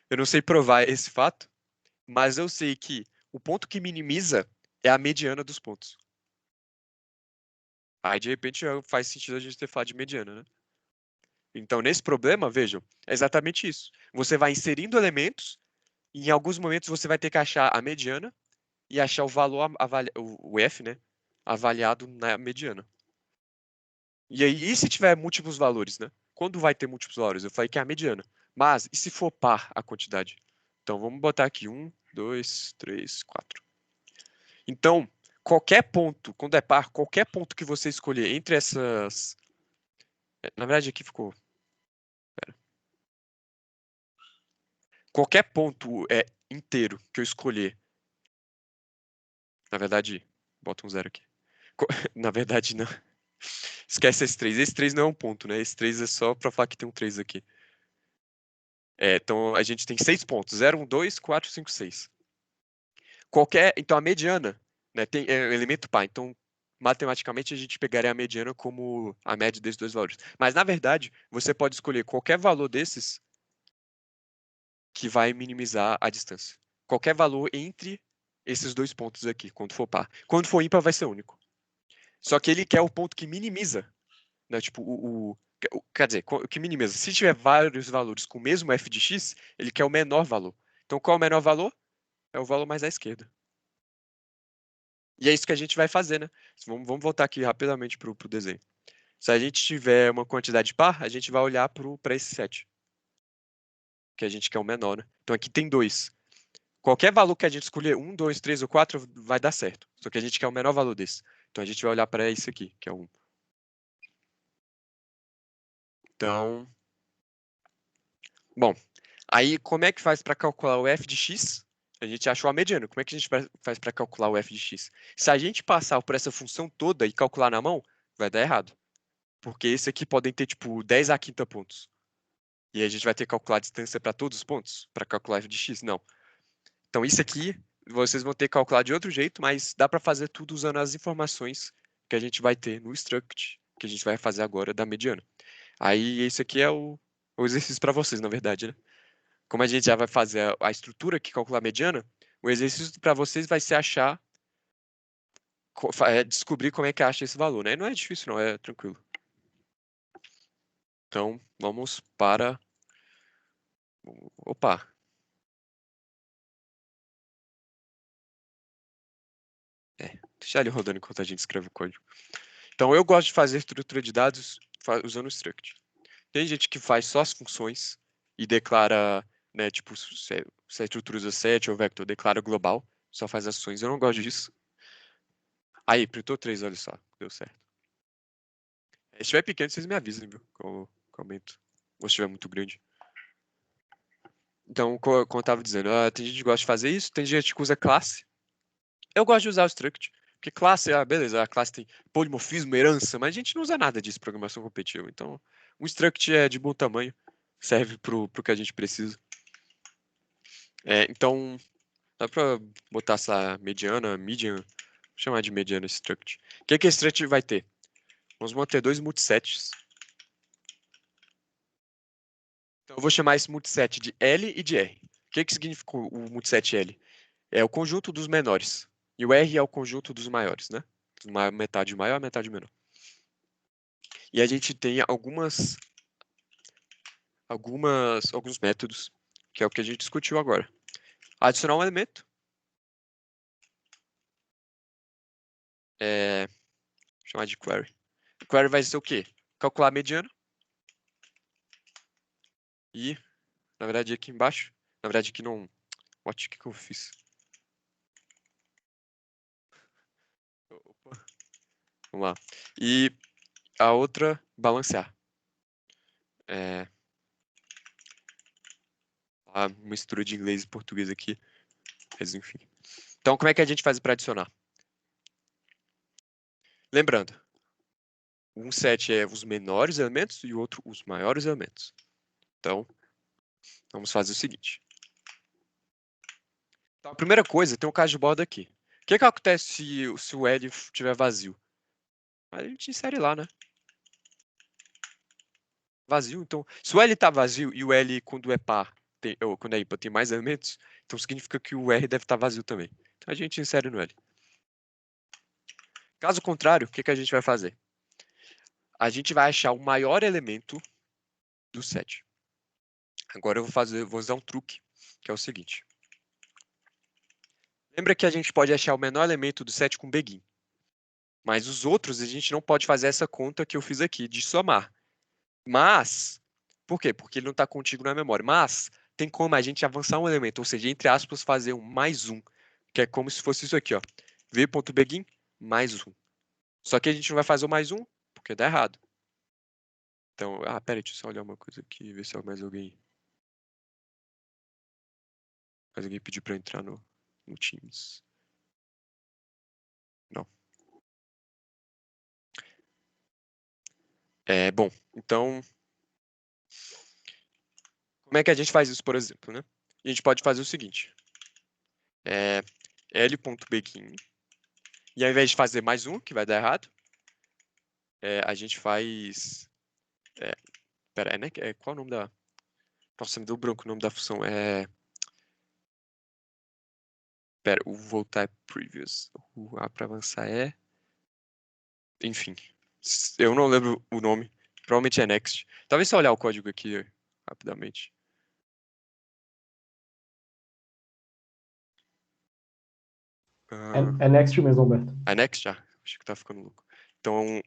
Eu não sei provar esse fato, mas eu sei que o ponto que minimiza é a mediana dos pontos. Aí, de repente, faz sentido a gente ter falado de mediana, né? Então, nesse problema, vejam, é exatamente isso. Você vai inserindo elementos, e em alguns momentos você vai ter que achar a mediana e achar o valor, o F, né? Avaliado na mediana. E aí, e se tiver múltiplos valores, né? Quando vai ter múltiplos valores? Eu falei que é a mediana. Mas, e se for par a quantidade? Então, vamos botar aqui 1, 2, 3, 4. Então, qualquer ponto, quando é par, qualquer ponto que você escolher entre essas... Na verdade, aqui ficou... Pera. Qualquer ponto inteiro que eu escolher... Na verdade, bota um zero aqui. Na verdade, não. Esquece esse 3. Esse 3 não é um ponto, né? Esse 3 é só pra falar que tem um 3 aqui. Então, a gente tem 6 pontos. 0, 1, 2, 4, 5, 6. Então, a mediana, né, tem elemento par. Então, matematicamente, a gente pegaria a mediana como a média desses dois valores. Mas, na verdade, você pode escolher qualquer valor desses que vai minimizar a distância. Qualquer valor entre esses dois pontos aqui, quando for par. Quando for ímpar, vai ser único. Só que ele quer o ponto que minimiza, né? Tipo, quer dizer, o que minimiza. Se tiver vários valores com o mesmo f de x, ele quer o menor valor. Então, qual é o menor valor? É o valor mais à esquerda. E é isso que a gente vai fazer, né? Vamos voltar aqui rapidamente para o desenho. Se a gente tiver uma quantidade par, a gente vai olhar para esse set, que a gente quer o menor, né? Então, aqui tem 2. Qualquer valor que a gente escolher, 1, 2, 3 ou 4, vai dar certo. Só que a gente quer o menor valor desse. Então, a gente vai olhar para esse aqui, que é 1. Então, bom, aí como é que faz para calcular o f de x? A gente achou a mediana. Como é que a gente faz para calcular o f de x? Se a gente passar por essa função toda e calcular na mão, vai dar errado. Porque esse aqui podem ter, tipo, 10 a quinta pontos. E aí a gente vai ter que calcular a distância para todos os pontos? Para calcular f de x? Não. Então, isso aqui, vocês vão ter que calcular de outro jeito, mas dá para fazer tudo usando as informações que a gente vai ter no struct, que a gente vai fazer agora da mediana. Aí, esse aqui é o exercício para vocês, na verdade, né? Como a gente já vai fazer a estrutura que calcula a mediana, o exercício para vocês vai ser descobrir como é que acha esse valor, né? Não é difícil, não, é tranquilo. Então, vamos para... Opa! Deixar ele rodando enquanto a gente escreve o código. Então, eu gosto de fazer estrutura de dados usando o struct. Tem gente que faz só as funções e declara, né, tipo, se a estrutura usa set ou vector, declara global, só faz as ações. Eu não gosto disso. Aí, printou 3, olha só, deu certo. Se estiver pequeno, vocês me avisem, viu? Que eu aumento. Ou se estiver muito grande. Então, como eu estava dizendo, tem gente que gosta de fazer isso, tem gente que usa classe. Eu gosto de usar o struct. Porque classe, beleza, a classe tem polimorfismo, herança, mas a gente não usa nada disso em programação competitiva. Então, o struct é de bom tamanho, serve pro que a gente precisa. Então, dá pra botar essa median, vou chamar de mediana struct. O que esse struct vai ter? Vamos manter dois multisets. Então, eu vou chamar esse multiset de L e de R. O que significa o multiset L? É o conjunto dos menores. E o R é o conjunto dos maiores, né? Metade maior, metade menor. E a gente tem alguns métodos, que é o que a gente discutiu agora. Adicionar um elemento. Vou chamar de query. Query vai ser o quê? Calcular a mediana. E, na verdade, aqui embaixo. Na verdade, aqui não. O que eu fiz? Opa. Vamos lá. E a outra, balancear. A mistura de inglês e português aqui. Mas enfim. Então, como é que a gente faz para adicionar? Lembrando, um set é os menores elementos e o outro os maiores elementos. Então, vamos fazer o seguinte. Então, a primeira coisa, tem um caso de borda aqui. O que acontece se o L estiver vazio? A gente insere lá, né? Vazio, então, se o L está vazio e o L, quando é par, ou quando é ímpar, tem mais elementos, então significa que o R deve estar vazio também. Então, a gente insere no L. Caso contrário, o que a gente vai fazer? A gente vai achar o maior elemento do set. Agora eu vou usar um truque, que é o seguinte. Lembra que a gente pode achar o menor elemento do set com begin. Mas os outros a gente não pode fazer essa conta que eu fiz aqui, de somar. Mas, por quê? Porque ele não está contigo na memória. Mas, tem como a gente avançar um elemento, ou seja, entre aspas, fazer um mais um, que é como se fosse isso aqui, ó. v.begin mais um. Só que a gente não vai fazer o mais um, porque dá errado. Então, peraí, deixa eu só olhar uma coisa aqui, ver se é mais alguém. Mais alguém pediu para entrar no Teams. Não. Bom, então, como é que a gente faz isso, por exemplo, né? A gente pode fazer o seguinte. L.begin, e ao invés de fazer mais um, que vai dar errado, a gente faz... Pera, né? Qual é o nome da... Nossa, me deu branco o nome da função. Pera, o voltar é previous. O A para avançar é... Enfim, eu não lembro o nome. Provavelmente é next. Talvez só olhar o código aqui rapidamente. É next mesmo, Alberto. É next já? Acho que tá ficando louco. Então,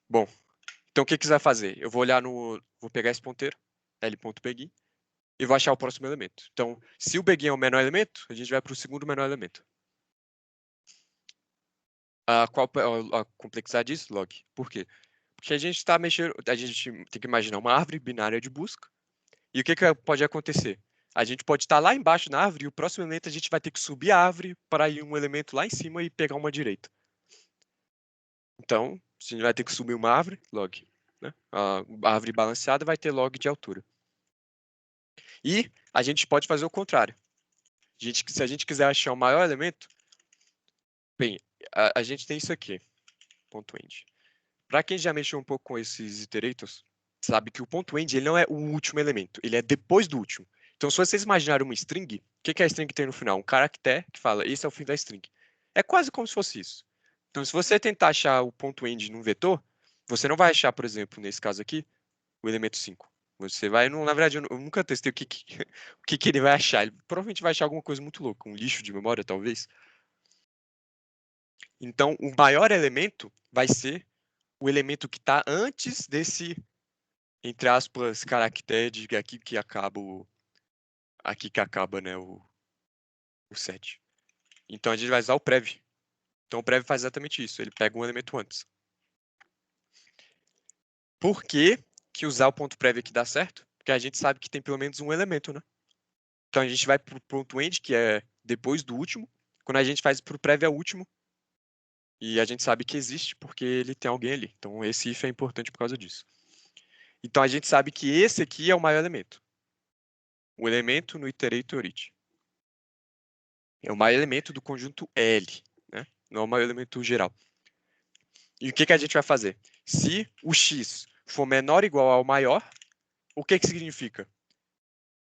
bom. Então, o que você vai fazer? Eu vou olhar no... Vou pegar esse ponteiro, L.begin, e vou achar o próximo elemento. Então, se o begin é o menor elemento, a gente vai para o segundo menor elemento. Qual a complexidade disso? Log. Por quê? Porque a gente está mexendo... A gente tem que imaginar uma árvore binária de busca. E o que pode acontecer? A gente pode estar lá embaixo na árvore e o próximo elemento a gente vai ter que subir a árvore para ir um elemento lá em cima e pegar uma direita. Então, se a gente vai ter que subir uma árvore, log. Né? A árvore balanceada vai ter log de altura. E a gente pode fazer o contrário. Se a gente quiser achar o maior elemento, bem, a gente tem isso aqui, ponto end. Para quem já mexeu um pouco com esses iterators, sabe que o ponto end ele não é o último elemento, ele é depois do último. Então, se vocês imaginarem uma string, o que a string tem no final? Um caractere que fala, esse é o fim da string. É quase como se fosse isso. Então, se você tentar achar o ponto end num vetor, você não vai achar, por exemplo, nesse caso aqui, o elemento 5. Você vai, na verdade, eu nunca testei o que ele vai achar. Ele provavelmente vai achar alguma coisa muito louca, um lixo de memória, talvez. Então, o maior elemento vai ser o elemento que está antes desse, entre aspas, caractere aqui que acaba né, o set. Então, a gente vai usar o prev. Então, o prev faz exatamente isso. Ele pega um elemento antes. Por que usar o ponto prev aqui dá certo? Porque a gente sabe que tem pelo menos um elemento, né? Então, a gente vai para o ponto end, que é depois do último. Quando a gente faz para o prev é o último. E a gente sabe que existe porque ele tem alguém ali. Então, esse if é importante por causa disso. Então, a gente sabe que esse aqui é o maior elemento. O elemento no iterator it. É o maior elemento do conjunto L, né? Não é o maior elemento geral. E o que a gente vai fazer? Se o x for menor ou igual ao maior, o que significa?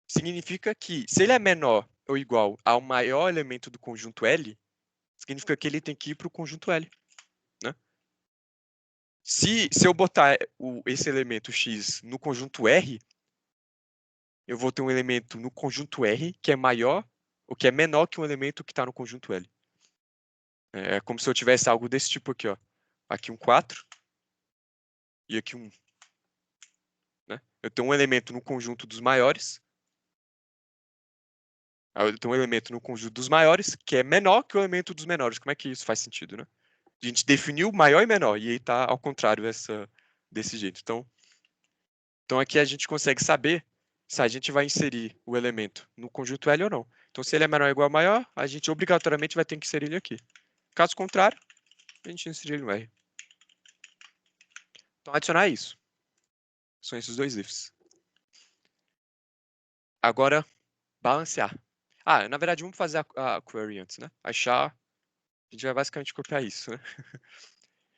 Significa que se ele é menor ou igual ao maior elemento do conjunto L, significa que ele tem que ir para o conjunto L. Né? Se eu botar esse elemento x no conjunto R, eu vou ter um elemento no conjunto R que é maior ou que é menor que um elemento que está no conjunto L. É como se eu tivesse algo desse tipo aqui, ó. Aqui um 4 e aqui um 1. Né? Eu tenho um elemento no conjunto dos maiores. Eu tenho um elemento no conjunto dos maiores que é menor que o elemento dos menores. Como é que isso faz sentido, né? A gente definiu maior e menor, e aí tá ao contrário desse jeito. Então aqui a gente consegue saber se a gente vai inserir o elemento no conjunto L ou não. Então se ele é menor ou igual a maior, a gente obrigatoriamente vai ter que inserir ele aqui. Caso contrário, a gente insere ele no R. Então adicionar isso. São esses dois ifs. Agora, balancear. Na verdade, vamos fazer a query antes, né? Achar, a gente vai basicamente copiar isso, né?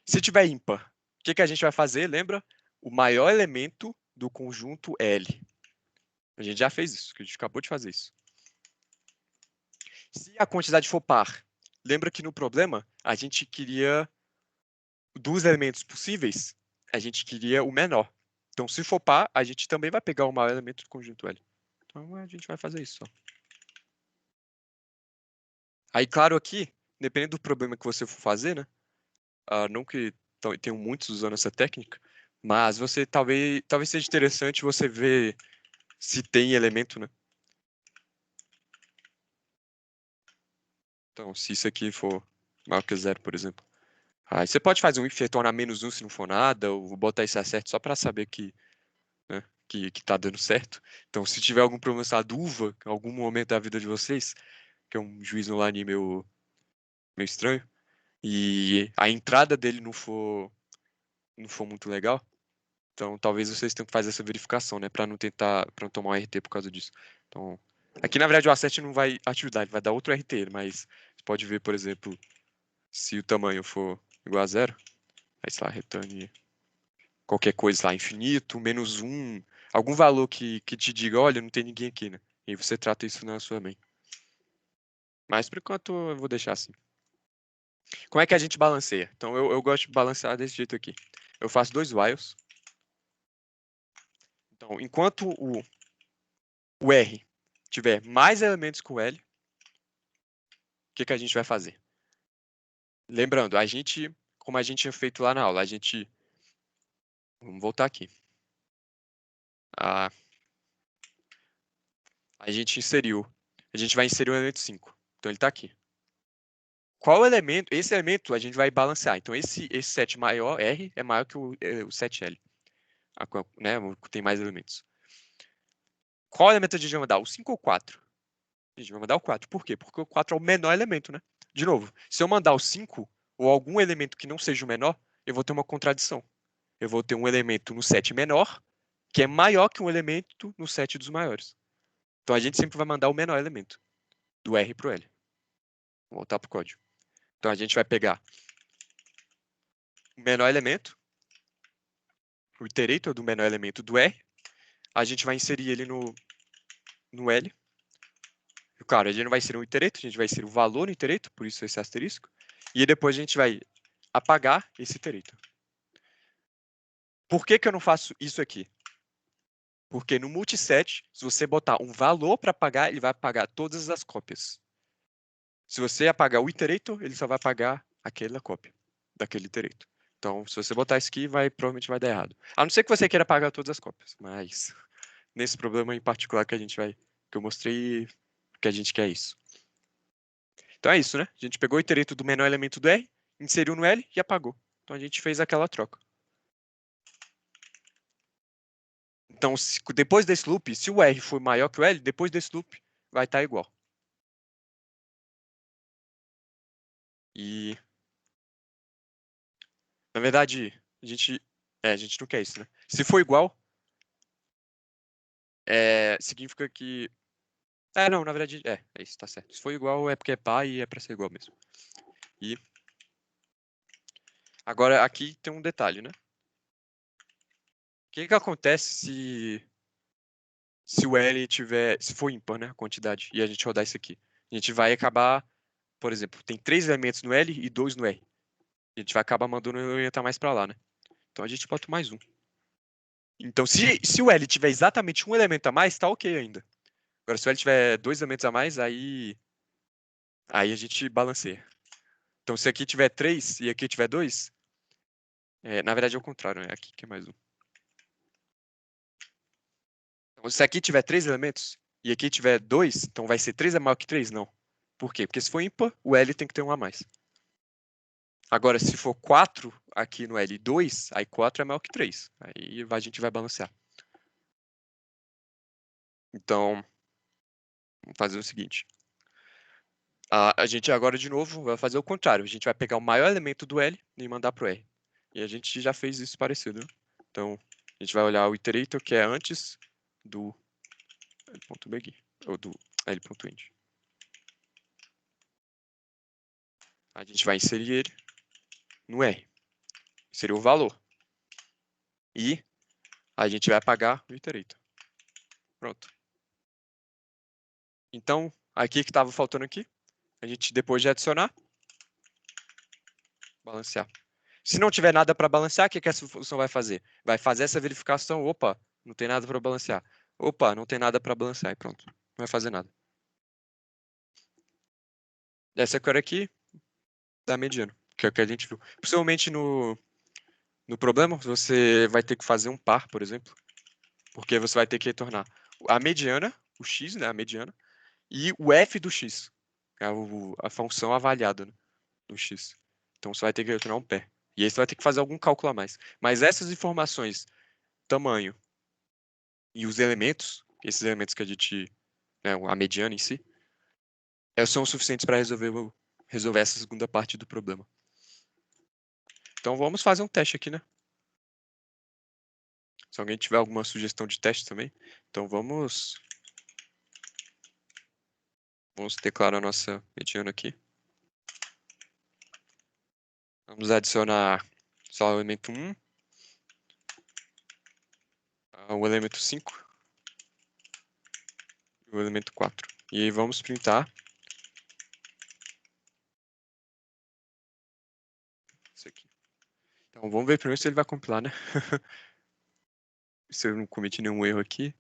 Se tiver ímpar, o que a gente vai fazer? Lembra? O maior elemento do conjunto L. A gente já fez isso, que a gente acabou de fazer isso. Se a quantidade for par, lembra que no problema a gente queria, dos elementos possíveis, a gente queria o menor. Então, se for par, a gente também vai pegar o maior elemento do conjunto L. Então, a gente vai fazer isso só. Aí, claro, aqui, dependendo do problema que você for fazer, né? Não que tenham muitos usando essa técnica, mas você talvez seja interessante você ver se tem elemento, né? Então, se isso aqui for maior que zero, por exemplo. Aí você pode fazer um if retornar -1 se não for nada, ou botar isso a certo só para saber que, né, que tá dando certo. Então, se tiver algum problema, essa uva, em algum momento da vida de vocês, que é um juiz online meio estranho, e a entrada dele não for muito legal, então talvez vocês tenham que fazer essa verificação, né, para não tomar um RT por causa disso. Então, aqui na verdade o assert não vai ajudar, ele vai dar outro RT, mas você pode ver, por exemplo, se o tamanho for igual a zero, aí sei lá, returne qualquer coisa lá, infinito, -1, algum valor que te diga, olha, não tem ninguém aqui, né? E aí você trata isso na sua main. Mas por enquanto eu vou deixar assim. Como é que a gente balanceia? Então eu gosto de balancear desse jeito aqui. Eu faço 2 whiles. Então, enquanto o R tiver mais elementos que o L, o que a gente vai fazer? Lembrando, como a gente tinha feito lá na aula, vamos voltar aqui. A gente vai inserir o elemento 5. Então ele está aqui. Qual elemento? Esse elemento a gente vai balancear. Então esse set maior, R, é maior que o set L. Né? Tem mais elementos. Qual elemento a gente vai mandar? O 5 ou o 4? A gente vai mandar o 4. Por quê? Porque o 4 é o menor elemento, né? De novo, se eu mandar o 5 ou algum elemento que não seja o menor, eu vou ter uma contradição. Eu vou ter um elemento no set menor que é maior que um elemento no set dos maiores. Então a gente sempre vai mandar o menor elemento, do R para o L. Vou voltar para o código. Então a gente vai pegar o menor elemento, o iterator do menor elemento do R, a gente vai inserir ele no L. Claro, a gente não vai inserir um iterator, a gente vai inserir o valor no iterator, por isso esse asterisco. E depois a gente vai apagar esse iterator. Por que eu não faço isso aqui? Porque no multiset, se você botar um valor para apagar, ele vai apagar todas as cópias. Se você apagar o iterator, ele só vai apagar aquela cópia daquele iterator. Então, se você botar isso aqui, provavelmente vai dar errado. A não ser que você queira apagar todas as cópias, mas nesse problema em particular que eu mostrei, que a gente quer isso. Então é isso, né? A gente pegou o iterator do menor elemento do R, inseriu no L e apagou. Então a gente fez aquela troca. Então, depois desse loop, se o R for maior que o L, depois desse loop vai estar igual. E, na verdade, a gente não quer isso, né? Se for igual, significa que... não, na verdade, é isso, tá certo. Se for igual, é porque é par e é para ser igual mesmo. E agora, aqui tem um detalhe, né? O que acontece se o L se for ímpar, né, a quantidade, e a gente rodar isso aqui? A gente vai acabar, por exemplo, tem 3 elementos no L e 2 no R. A gente vai acabar mandando o elemento a mais para lá, né? Então a gente bota mais um. Então, se o L tiver exatamente um elemento a mais, tá ok ainda. Agora, se o L tiver 2 elementos a mais, aí a gente balanceia. Então, se aqui tiver 3 e aqui tiver 2, na verdade é o contrário, né? Aqui que é mais um. Então, se aqui tiver 3 elementos e aqui tiver 2, então vai ser 3 é maior que 3? Não. Por quê? Porque se for ímpar, o L tem que ter um a mais. Agora, se for 4 aqui no L2, aí 4 é maior que 3. Aí a gente vai balancear. Então, vamos fazer o seguinte. A gente agora, de novo, vai fazer o contrário. A gente vai pegar o maior elemento do L e mandar pro R. E a gente já fez isso parecido, né? Então, a gente vai olhar o iterator, que é antes do L.begin, ou do L.end. A gente vai inserir ele no R. Inserir o valor. E a gente vai apagar o iterator. Pronto. Então, aqui que estava faltando aqui, a gente, depois de adicionar, balancear. Se não tiver nada para balancear, o que essa função vai fazer? Vai fazer essa verificação. Opa, não tem nada para balancear. Opa, não tem nada para balancear. E pronto. Não vai fazer nada. Essa cor aqui dá mediano, que é o que a gente viu. Possivelmente no problema, você vai ter que fazer um par, por exemplo, porque você vai ter que retornar a mediana, o x, né, a mediana, e o f do x, que é a função avaliada, né, do x. Então você vai ter que retornar um pé. E aí você vai ter que fazer algum cálculo a mais. Mas essas informações, tamanho e os elementos, esses elementos que a gente, né, a mediana em si, são suficientes para resolver essa segunda parte do problema. Então vamos fazer um teste aqui, né? Se alguém tiver alguma sugestão de teste também, então vamos declarar a nossa mediana aqui. Vamos adicionar só o elemento 1, o elemento 5 e o elemento 4. E aí vamos printar isso aqui. Então vamos ver primeiro se ele vai compilar, né? Se eu não cometi nenhum erro aqui.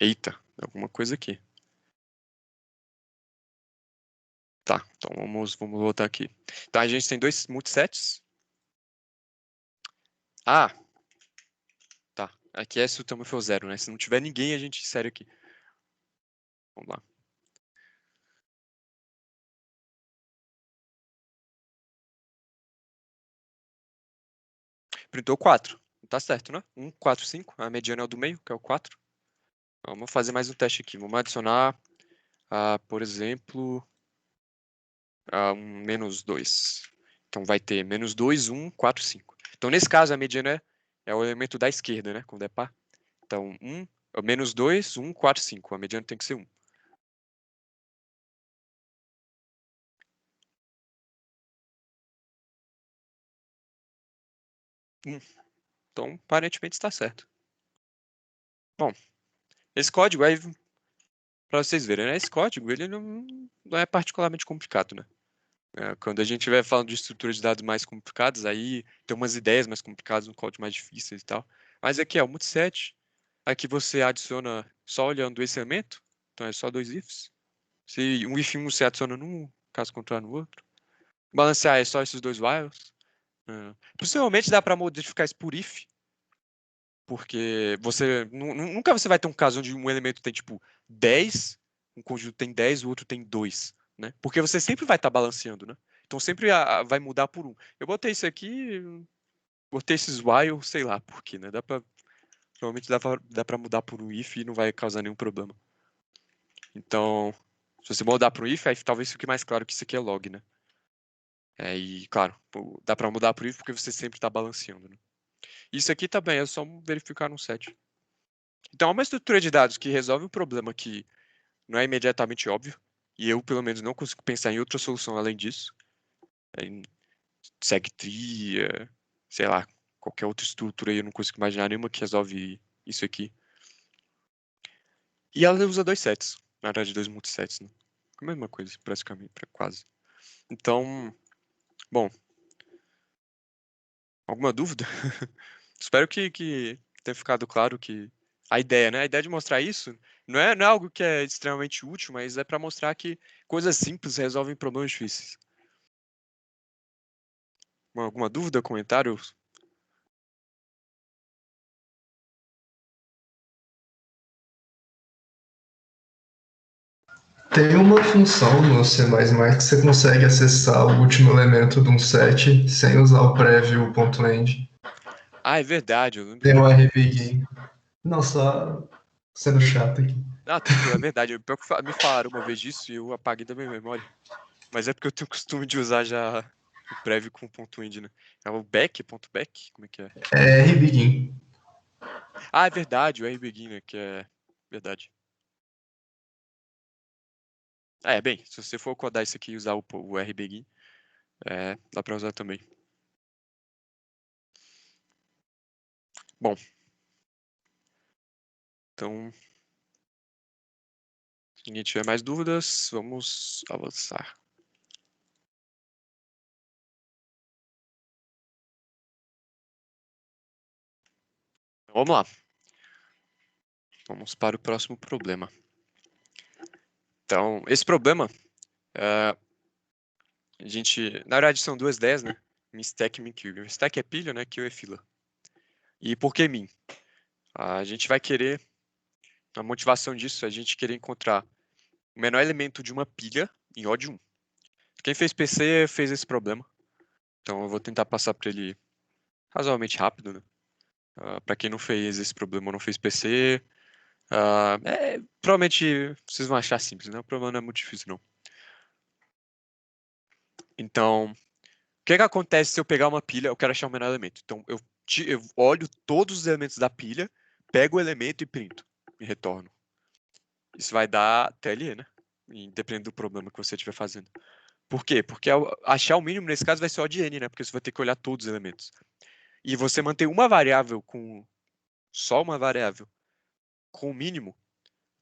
Eita, alguma coisa aqui. Tá, então vamos voltar aqui. Então a gente tem dois multisets. Ah, tá. Aqui é se o tamanho for 0, né? Se não tiver ninguém, a gente insere aqui. Vamos lá. Printou 4. Tá certo, né? 1, 4, 5. A mediana é o do meio, que é o 4. Vamos fazer mais um teste aqui. Vamos adicionar, por exemplo, um menos 2. Então vai ter menos 2, 1, 4, 5. Então nesse caso a mediana é o elemento da esquerda, né? Quando é par. Então menos 2, 1, 4, 5. A mediana tem que ser 1. Então aparentemente está certo. Bom, esse código aí, para vocês verem, né? Esse código ele não é particularmente complicado, né? Quando a gente estiver falando de estrutura de dados mais complicadas, aí tem umas ideias mais complicadas, um código mais difíceis e tal. Mas aqui é o multiset. Aqui você adiciona só olhando esse elemento. Então é só dois ifs. Se um if em um você adiciona num, caso contrário no outro. Balancear é só esses dois whiles. Possivelmente dá para modificar isso por if. Porque você nunca você vai ter um caso onde um elemento tem tipo 10, um conjunto tem 10, o outro tem 2, né? Porque você sempre vai estar balanceando, né? Então sempre vai mudar por um. Eu botei isso aqui, botei esses while, sei lá por quê, né? Provavelmente dá pra mudar por um if e não vai causar nenhum problema. Então, se você mudar para um if, aí talvez fique mais claro que isso aqui é log, né? E claro, dá pra mudar por if porque você sempre está balanceando, né? Isso aqui também é só verificar no set. Então, é uma estrutura de dados que resolve um problema que não é imediatamente óbvio, e eu, pelo menos, não consigo pensar em outra solução além disso. Em segtree, sei lá, qualquer outra estrutura aí, eu não consigo imaginar nenhuma que resolve isso aqui. E ela usa dois sets, na verdade, dois multisets, né? A mesma coisa, praticamente, quase. Então, bom, alguma dúvida? Espero que tenha ficado claro que a ideia, né? A ideia de mostrar isso não é algo que é extremamente útil, mas é para mostrar que coisas simples resolvem problemas difíceis. Alguma dúvida, comentário? Tem uma função no C++ que você consegue acessar o último elemento de um set sem usar o prévio .end. Ah, é verdade, eu lembro Tem o disso. rbegin. Não, só sendo chato aqui. Ah, tranquilo, é verdade. Pior que me falaram uma vez disso e eu apaguei da minha memória. Mas é porque eu tenho o costume de usar já o prévio com ponto .end, né? É o back, ponto .back? Como é que é? É rbegin. Ah, é verdade, o rbegin, né? Que é verdade. É, bem, se você for codar isso aqui e usar o rbegin, dá pra usar também. Bom, então, se ninguém tiver mais dúvidas, vamos avançar. Então, vamos lá. Vamos para o próximo problema. Então, esse problema, na verdade são duas ideias, né? Min stack e min cube. Min stack é pilha, né? Cube é fila. E por que min? A gente vai querer, a motivação disso é a gente querer encontrar o menor elemento de uma pilha em O de 1. Quem fez PC fez esse problema. Então eu vou tentar passar para ele razoavelmente rápido, né? Para quem não fez esse problema ou não fez PC, provavelmente vocês vão achar simples, né? O problema não é muito difícil, não. Então, o que acontece se eu pegar uma pilha, eu quero achar o menor elemento? Então, eu olho todos os elementos da pilha, pego o elemento e printo, e retorno. Isso vai dar TLE, né? Dependendo do problema que você estiver fazendo. Por quê? Porque achar o mínimo, nesse caso, vai ser O de N, né? Porque você vai ter que olhar todos os elementos. E você manter uma variável com só uma variável com o mínimo,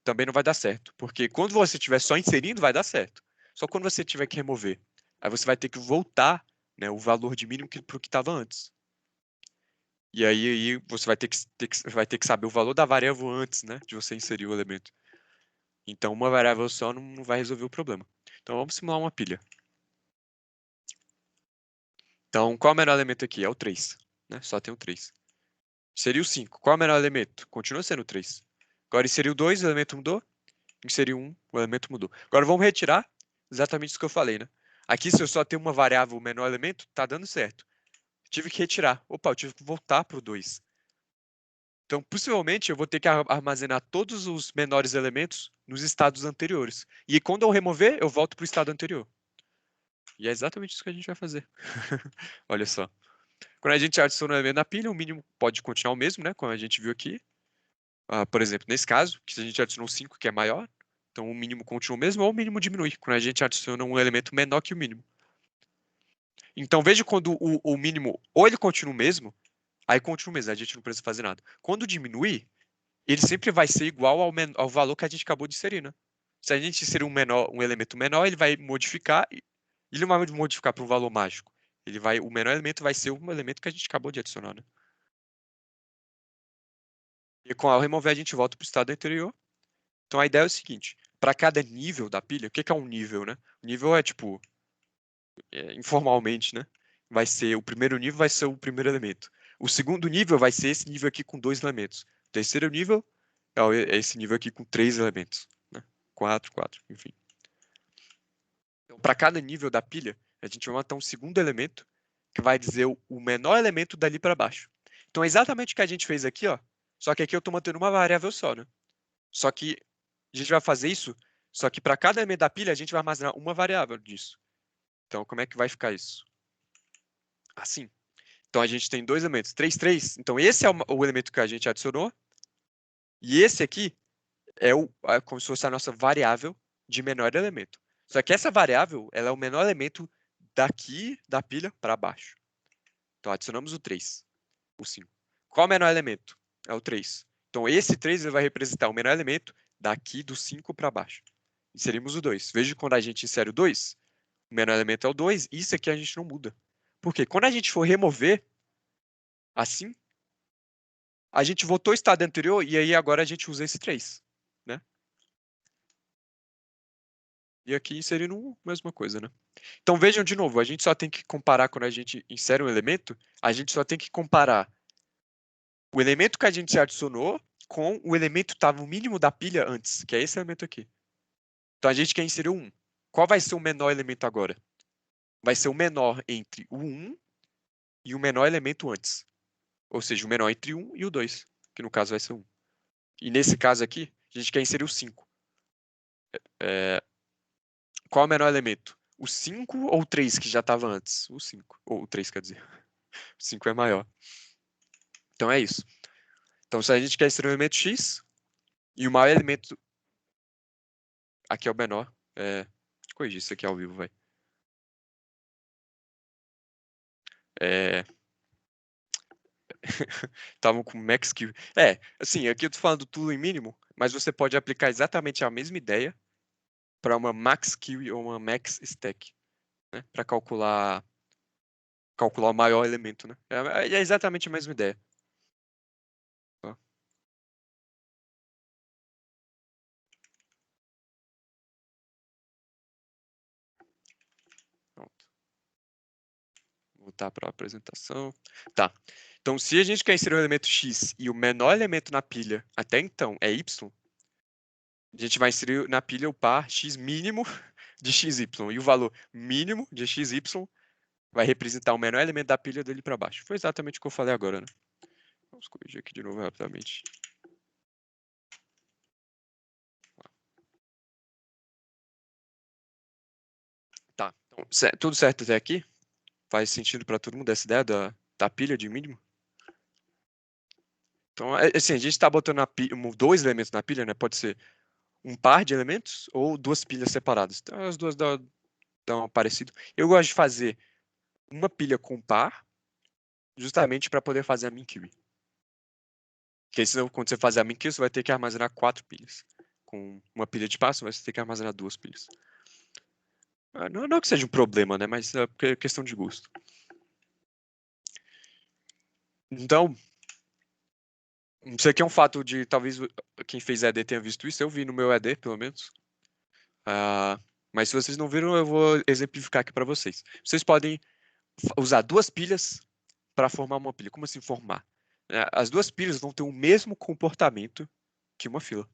também não vai dar certo. Porque quando você estiver só inserindo, vai dar certo. Só quando você tiver que remover. Aí você vai ter que voltar, né, o valor de mínimo para o que estava antes. E aí você vai ter que saber o valor da variável antes, né, de você inserir o elemento. Então uma variável só não vai resolver o problema. Então vamos simular uma pilha. Então qual é o menor elemento aqui? É o 3. Né? Só tem o 3. Seria o 5. Qual é o menor elemento? Continua sendo o 3. Agora inseriu o 2, o elemento mudou. Inseriu 1, o elemento mudou. Agora vamos retirar exatamente isso que eu falei, né? Aqui, se eu só tenho uma variável, o menor elemento, tá dando certo. Tive que retirar. Opa, eu tive que voltar para o 2. Então, possivelmente, eu vou ter que armazenar todos os menores elementos nos estados anteriores. E quando eu remover, eu volto para o estado anterior. E é exatamente isso que a gente vai fazer. Olha só. Quando a gente adiciona um elemento na pilha, o mínimo pode continuar o mesmo, né? Como a gente viu aqui. Por exemplo, nesse caso, que se a gente adicionou 5, que é maior, então o mínimo continua o mesmo ou o mínimo diminui, quando a gente adiciona um elemento menor que o mínimo. Então veja quando o mínimo ou ele continua o mesmo, aí continua o mesmo, a gente não precisa fazer nada. Quando diminui, ele sempre vai ser igual ao valor que a gente acabou de inserir, né? Se a gente inserir um elemento menor, ele vai modificar, ele não vai modificar para um valor mágico. O menor elemento vai ser um elemento que a gente acabou de adicionar, né? E com ao remover, a gente volta para o estado anterior. Então a ideia é o seguinte: para cada nível da pilha, o que é um nível, né? O nível é tipo, informalmente, né? Vai ser o primeiro nível vai ser o primeiro elemento. O segundo nível vai ser esse nível aqui com 2 elementos. O terceiro nível é esse nível aqui com 3 elementos, né? 4, enfim. Então, para cada nível da pilha, a gente vai matar um segundo elemento que vai dizer o menor elemento dali para baixo. Então é exatamente o que a gente fez aqui, ó. Só que aqui eu estou mantendo uma variável só, né? Só que a gente vai fazer isso, só que para cada elemento da pilha a gente vai armazenar uma variável disso. Então como é que vai ficar isso? Assim. Então a gente tem dois elementos, 3, 3. Então esse é o elemento que a gente adicionou. E esse aqui é como se fosse a nossa variável de menor elemento. Só que essa variável, ela é o menor elemento daqui da pilha para baixo. Então adicionamos o 3, o 5. Qual é o menor elemento? É o 3. Então esse 3 ele vai representar o menor elemento daqui do 5 para baixo. Inserimos o 2. Veja que quando a gente insere o 2, o menor elemento é o 2, isso aqui a gente não muda. Por quê? Quando a gente for remover, assim, a gente voltou ao estado anterior e aí agora a gente usa esse 3, né? E aqui inserindo a mesma coisa, né? Então vejam de novo, a gente só tem que comparar quando a gente insere um elemento, a gente só tem que comparar o elemento que a gente adicionou com o elemento que estava no mínimo da pilha antes, que é esse elemento aqui. Então a gente quer inserir o 1. Qual vai ser o menor elemento agora? Vai ser o menor entre o 1 e o menor elemento antes. Ou seja, o menor entre 1 e o 2, que no caso vai ser 1. E nesse caso aqui, a gente quer inserir o 5. Qual é o menor elemento? O 5 ou o 3 que já estava antes? O 5. Ou o 3, quer dizer. O 5 é maior. Então é isso. Então se a gente quer inserir o elemento x, e o maior elemento aqui é o menor. Corrigir isso aqui ao vivo, vai. Estavam com max queue. Assim, aqui eu tô falando tudo em mínimo, mas você pode aplicar exatamente a mesma ideia para uma max queue ou uma max stack, né? Para calcular o maior elemento, né? É exatamente a mesma ideia. Ó, pronto. Voltar para a apresentação. Tá. Então, se a gente quer inserir o elemento x e o menor elemento na pilha até então é y, a gente vai inserir na pilha o par x mínimo de xy. E o valor mínimo de xy vai representar o menor elemento da pilha dele para baixo. Foi exatamente o que eu falei agora, né? Vamos corrigir aqui de novo rapidamente. Tá. Então, tudo certo até aqui? Faz sentido para todo mundo essa ideia da pilha de mínimo? Então, assim, a gente está botando dois elementos na pilha, né? Pode ser um par de elementos ou duas pilhas separadas. Então, as duas dão parecido. Eu gosto de fazer uma pilha com par, justamente para poder fazer a min queue. Porque senão, quando você fazer a min queue, você vai ter que armazenar 4 pilhas. Com uma pilha de par, você vai ter que armazenar 2 pilhas. Não que seja um problema, né? Mas é questão de gosto. Então, isso aqui é um fato de, talvez quem fez ED tenha visto isso. Eu vi no meu ED, pelo menos. Mas se vocês não viram, eu vou exemplificar aqui para vocês. Vocês podem usar duas pilhas para formar uma pilha. Como assim formar? As duas pilhas vão ter o mesmo comportamento que uma fila.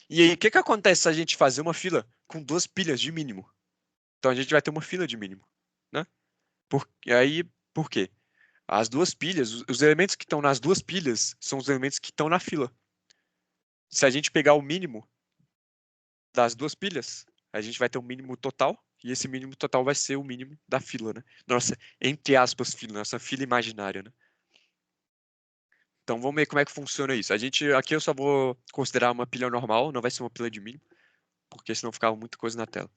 E aí, o que acontece se a gente fazer uma fila com duas pilhas de mínimo? Então a gente vai ter uma fila de mínimo, né? Por quê? As duas pilhas, os elementos que estão nas duas pilhas são os elementos que estão na fila. Se a gente pegar o mínimo das duas pilhas, a gente vai ter um mínimo total, e esse mínimo total vai ser o mínimo da fila, né? Nossa, entre aspas, fila, nossa fila imaginária, né? Então vamos ver como é que funciona isso. Aqui eu só vou considerar uma pilha normal, não vai ser uma pilha de mínimo, porque senão ficava muita coisa na tela.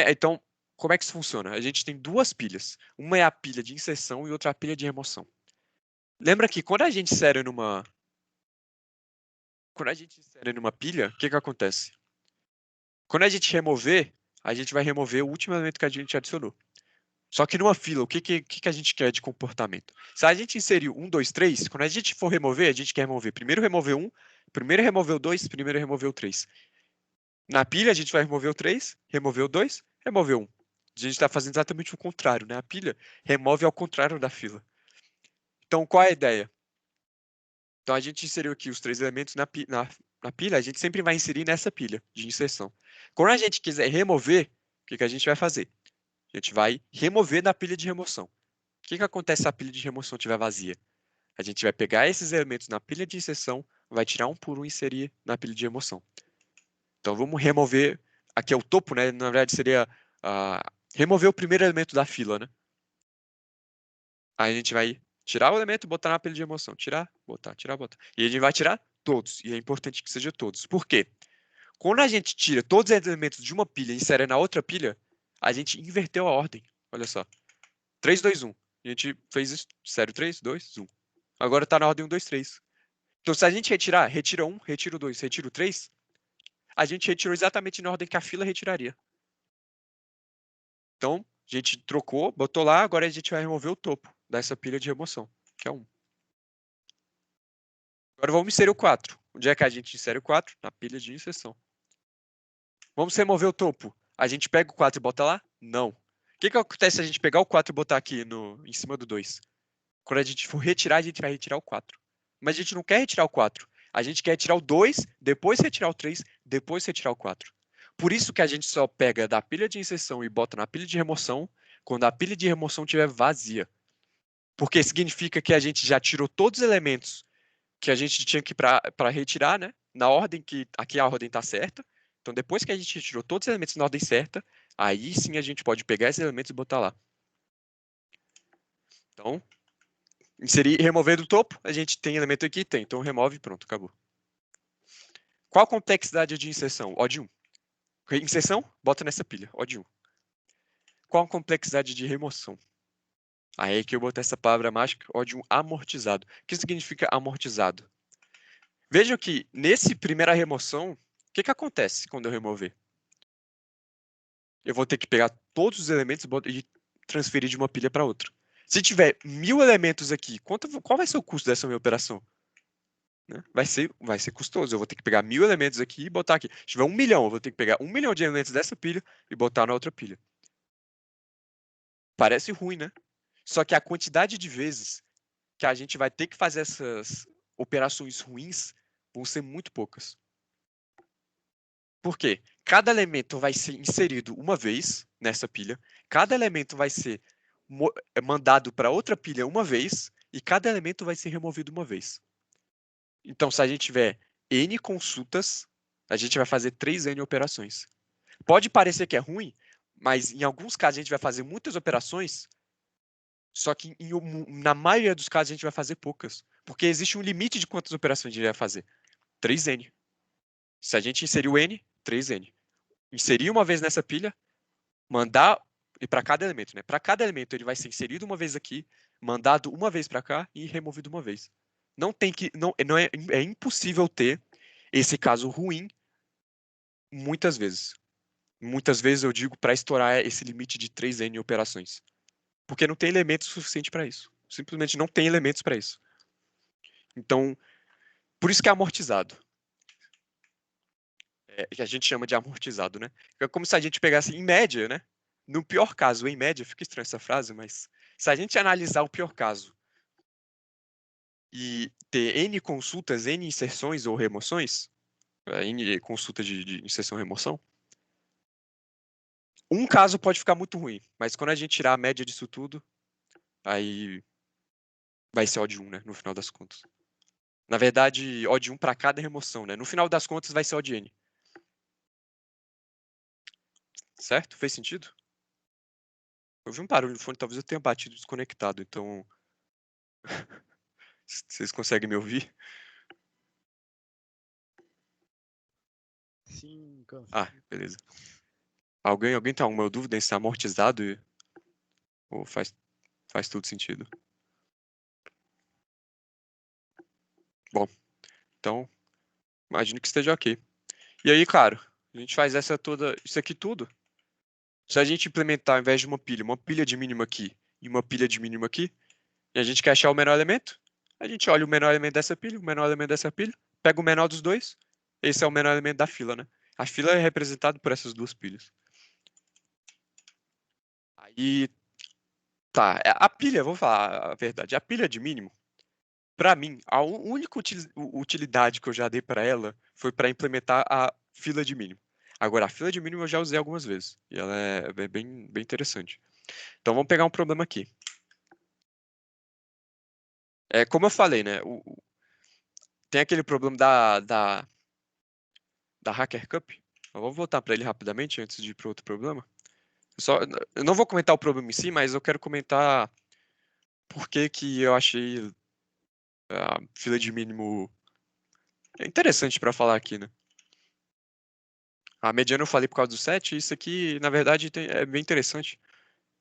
Então, como é que isso funciona? A gente tem duas pilhas. Uma é a pilha de inserção e outra a pilha de remoção. Lembra que quando a gente insere numa pilha, o que acontece? Quando a gente remover, a gente vai remover o último elemento que a gente adicionou. Só que numa fila, o que a gente quer de comportamento? Se a gente inseriu 1, 2, 3, quando a gente for remover, a gente quer remover primeiro remover 1, primeiro remover o 2, primeiro remover o 3. Na pilha, a gente vai remover o 3, remover o 2, remover o 1. A gente está fazendo exatamente o contrário, né? A pilha remove ao contrário da fila. Então, qual é a ideia? Então, a gente inseriu aqui os três elementos na pilha, a gente sempre vai inserir nessa pilha de inserção. Quando a gente quiser remover, o que a gente vai fazer? A gente vai remover na pilha de remoção. O que acontece se a pilha de remoção estiver vazia? A gente vai pegar esses elementos na pilha de inserção, vai tirar um por um e inserir na pilha de remoção. Então vamos remover, aqui é o topo, né? Na verdade seria remover o primeiro elemento da fila, né? Aí a gente vai tirar o elemento e botar na pilha de remoção. Tirar, botar, tirar, botar. E a gente vai tirar todos. E é importante que seja todos. Por quê? Quando a gente tira todos os elementos de uma pilha e insere na outra pilha, a gente inverteu a ordem. Olha só. 3, 2, 1. A gente fez isso. Sério, 3, 2, 1. Agora está na ordem 1, 2, 3. Então, se a gente retirar, retira 1, retira o 2, retira o 3, a gente retirou exatamente na ordem que a fila retiraria. Então, a gente trocou, botou lá, agora a gente vai remover o topo dessa pilha de remoção, que é 1. Agora vamos inserir o 4. Onde é que a gente insere o 4? Na pilha de inserção. Vamos remover o topo. A gente pega o 4 e bota lá? Não. O que acontece se a gente pegar o 4 e botar aqui em cima do 2? Quando a gente for retirar, a gente vai retirar o 4. Mas a gente não quer retirar o 4. A gente quer retirar o 2, depois retirar o 3, depois retirar o 4. Por isso que a gente só pega da pilha de inserção e bota na pilha de remoção quando a pilha de remoção estiver vazia. Porque significa que a gente já tirou todos os elementos que a gente tinha que para retirar, né? Na ordem que aqui a ordem está certa. Então, depois que a gente retirou todos os elementos na ordem certa, aí sim a gente pode pegar esses elementos e botar lá. Então, inserir, remover do topo, a gente tem elemento aqui? Tem. Então, remove e pronto, acabou. Qual a complexidade de inserção? O de 1. Inserção, bota nessa pilha, O de 1. Qual a complexidade de remoção? Aí é que eu botei essa palavra mágica, O de 1 amortizado. O que significa amortizado? Vejam que, nesse primeira remoção, o que acontece quando eu remover? Eu vou ter que pegar todos os elementos e transferir de uma pilha para outra. Se tiver 1000 elementos aqui, qual vai ser o custo dessa minha operação? Né? Vai ser custoso. Eu vou ter que pegar 1000 elementos aqui e botar aqui. Se tiver 1 milhão, eu vou ter que pegar 1 milhão de elementos dessa pilha e botar na outra pilha. Parece ruim, né? Só que a quantidade de vezes que a gente vai ter que fazer essas operações ruins vão ser muito poucas. Por quê? Cada elemento vai ser inserido uma vez nessa pilha, cada elemento vai ser mandado para outra pilha uma vez e cada elemento vai ser removido uma vez. Então, se a gente tiver N consultas, a gente vai fazer 3N operações. Pode parecer que é ruim, mas em alguns casos a gente vai fazer muitas operações, só que na maioria dos casos a gente vai fazer poucas, porque existe um limite de quantas operações a gente vai fazer. 3N. Se a gente inserir o N, 3N. Inserir uma vez nessa pilha, mandar e para cada elemento, né? Para cada elemento ele vai ser inserido uma vez aqui, mandado uma vez para cá e removido uma vez. Não tem que não é impossível ter esse caso ruim muitas vezes. Muitas vezes eu digo para estourar esse limite de 3N operações. Porque não tem elementos suficiente para isso. Simplesmente não tem elementos para isso. Então, por isso que é amortizado. Que a gente chama de amortizado, né? É como se a gente pegasse em média, né? No pior caso, em média, fica estranha essa frase, mas se a gente analisar o pior caso e ter N consultas, N inserções ou remoções, N consulta de inserção e remoção, um caso pode ficar muito ruim, mas quando a gente tirar a média disso tudo, aí vai ser O de 1, né? No final das contas. Na verdade, O de 1 para cada remoção, né? No final das contas, vai ser O de N. Certo? Fez sentido? Eu vi um barulho no fone, talvez eu tenha batido desconectado, então. Vocês conseguem me ouvir? Sim, consigo. Ah, beleza. Alguém tem alguma dúvida em ser amortizado? Ou faz tudo sentido? Bom, então, imagino que esteja ok. E aí, claro, a gente faz isso aqui tudo. Se a gente implementar, ao invés de uma pilha de mínimo aqui e uma pilha de mínimo aqui, e a gente quer achar o menor elemento, a gente olha o menor elemento dessa pilha, o menor elemento dessa pilha, pega o menor dos dois, esse é o menor elemento da fila, né? A fila é representada por essas duas pilhas. Aí, tá, a pilha, vou falar a verdade, a pilha de mínimo, para mim, a única utilidade que eu já dei para ela foi para implementar a fila de mínimo. Agora, a fila de mínimo eu já usei algumas vezes, e ela é bem interessante. Então, vamos pegar um problema aqui. Como eu falei, né, tem aquele problema da Hacker Cup. Eu vou voltar para ele rapidamente antes de ir para outro problema. Eu não vou comentar o problema em si, mas eu quero comentar por que eu achei a fila de mínimo interessante para falar aqui, né? A mediana eu falei por causa do 7, e isso aqui, na verdade, é bem interessante.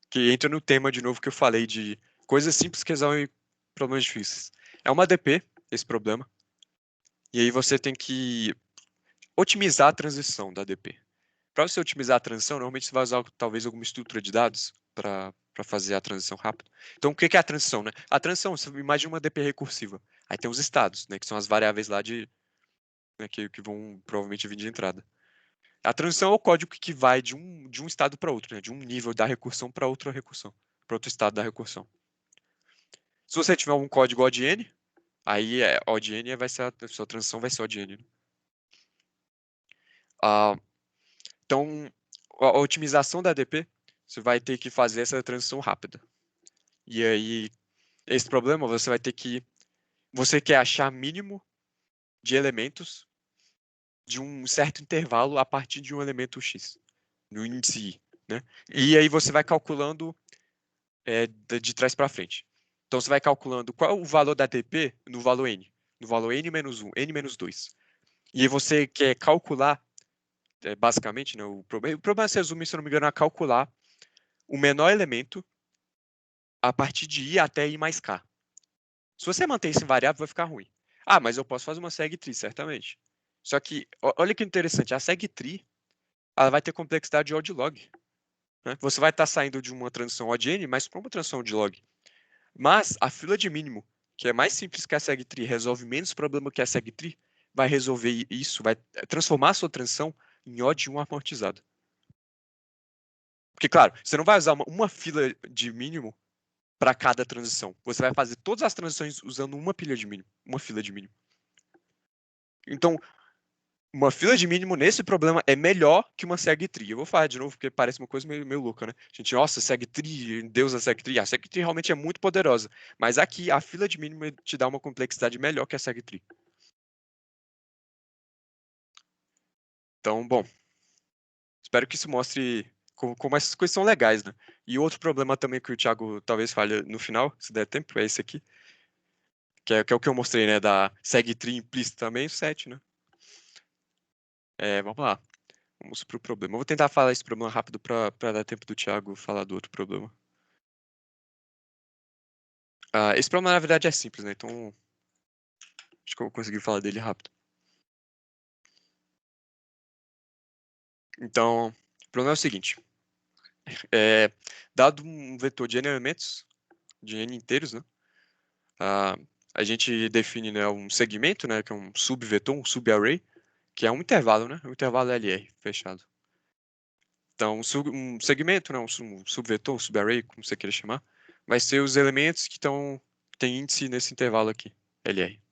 Que entra no tema de novo que eu falei de coisas simples que resolvem problemas difíceis. É uma ADP, esse problema. E aí você tem que otimizar a transição da ADP. Para você otimizar a transição, normalmente você vai usar talvez alguma estrutura de dados para fazer a transição rápido. Então, o que é a transição, né? A transição, você imagina uma ADP recursiva. Aí tem os estados, né, que são as variáveis lá né, que vão provavelmente vir de entrada. A transição é o código que vai de um estado para outro, né, de um nível da recursão para outra recursão, para outro estado da recursão. Se você tiver um código O de N, Aí odd n vai ser a sua transição vai ser odd n. Né? Então, a otimização da ADP, você vai ter que fazer essa transição rápida. E aí, esse problema você vai ter que... Você quer achar mínimo de elementos de um certo intervalo a partir de um elemento x, no índice i, né? E aí você vai calculando de trás para frente. Então você vai calculando qual é o valor da ADP no valor n menos 1, n menos 2. E aí você quer calcular, basicamente, né, o problema se resume, se não me engano, a calcular o menor elemento a partir de i até i mais k. Se você manter isso em variável, vai ficar ruim. Ah, mas eu posso fazer uma segtree, certamente. Só que, olha que interessante, a segtree, ela vai ter complexidade de odd log. Né? Você vai estar saindo de uma transição odd n, mas para uma transição odd log. Mas a fila de mínimo, que é mais simples que a segtree, resolve menos problema que a segtree, vai resolver isso, vai transformar a sua transição em odd 1 amortizado. Porque, claro, você não vai usar uma fila de mínimo para cada transição. Você vai fazer todas as transições usando uma fila de mínimo. Então, uma fila de mínimo nesse problema é melhor que uma segtree. Eu vou falar de novo porque parece uma coisa meio louca, né? Gente, nossa, segtree, Deus a segtree. A segtree realmente é muito poderosa. Mas aqui, a fila de mínimo te dá uma complexidade melhor que a segtree. Então, bom, espero que isso mostre como essas coisas são legais, né? E outro problema também que o Thiago talvez fale no final, se der tempo, é esse aqui. Que é o que eu mostrei, né? Da segtree implícita também, o 7, né? Vamos lá. Vamos pro problema. Eu vou tentar falar esse problema rápido para dar tempo do Thiago falar do outro problema. Esse problema, na verdade, é simples, né? Então, acho que eu vou conseguir falar dele rápido. Então, o problema é o seguinte. Dado um vetor de n elementos, de n inteiros, né? A gente define, né, um segmento, né, que é um subvetor, um subarray, que é um intervalo, né? Um intervalo LR fechado. Então, um segmento, né, um subvetor, um subarray, como você queira chamar, vai ser os elementos que tem índice nesse intervalo aqui, LR.